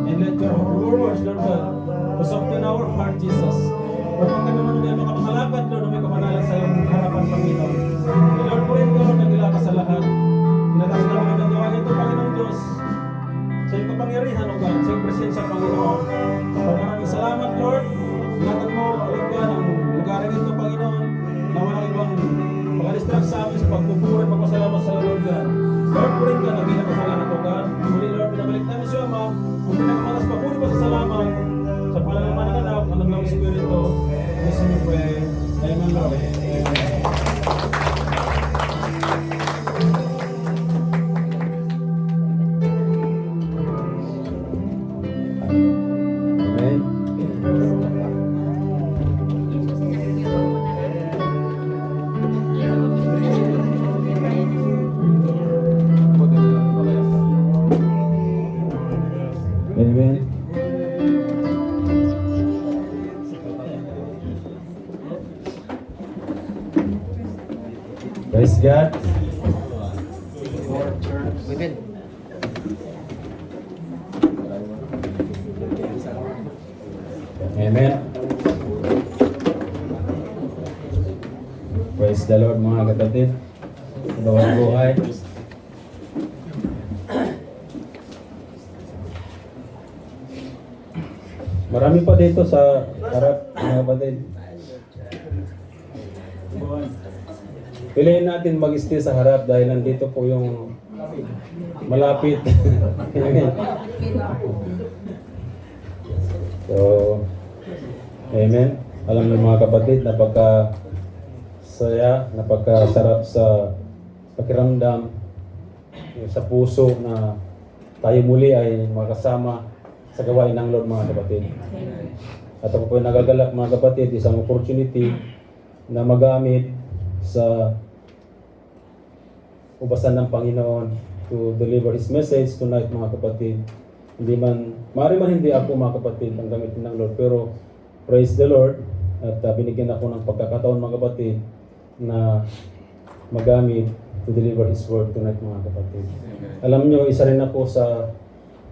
And let your words, Lord God, to soften our heart, Jesus. Upang kami man may mga pangalakad, Lord, na may kamanalan sa iyong harapan, Panginoon. And Lord, po rin, Lord, nagila ka sa lahat. Inatas namin ang nagawa nito, Panginoon Diyos, sa iyong kapangyarihan, O God, sa iyong presensya, Panginoon. Maraming salamat, Lord. Ingatan mo, Lord God, ang lugaring ito, Panginoon, na walang ibang makadistract sa amin sa pagpupuri, pagpasalamat sa Lord God. Lord, po rin ka, nabilang kasalamat, O God. Muli, Lord, pinabalik namin siya, Ama, kung pinagamatas papuri pa sa salamat, sa panalaman ng anak, ang ng Espiritu. Yes, we pray. Amen, Lord. Amen. Amen. Praise God. Amen. Praise the Lord, mga kapatid. Sa bawat buhay. Marami pa dito sa harap, mga kapatid. Piliin natin mag-stay sa harap dahil nandito po yung malapit. So, amen. Alam niyo mga kapatid, napagka-saya, napagka-sarap sa pakiramdam, sa puso na tayo muli ay makasama sa gawain ng Lord mga kapatid. At ako po ay nagagalak mga kapatid, isang opportunity na magamit sa ubasan ng Panginoon to deliver His message tonight mga kapatid. Hindi man, maaari man hindi ako mga kapatid ang gamitin ng Lord, pero praise the Lord at binigyan ako ng pagkakataon mga kapatid na magamit to deliver His word tonight mga kapatid. Alam nyo, isa rin ako sa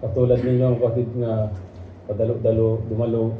katulad ninyo kapatid na padalo-dalo, dumalo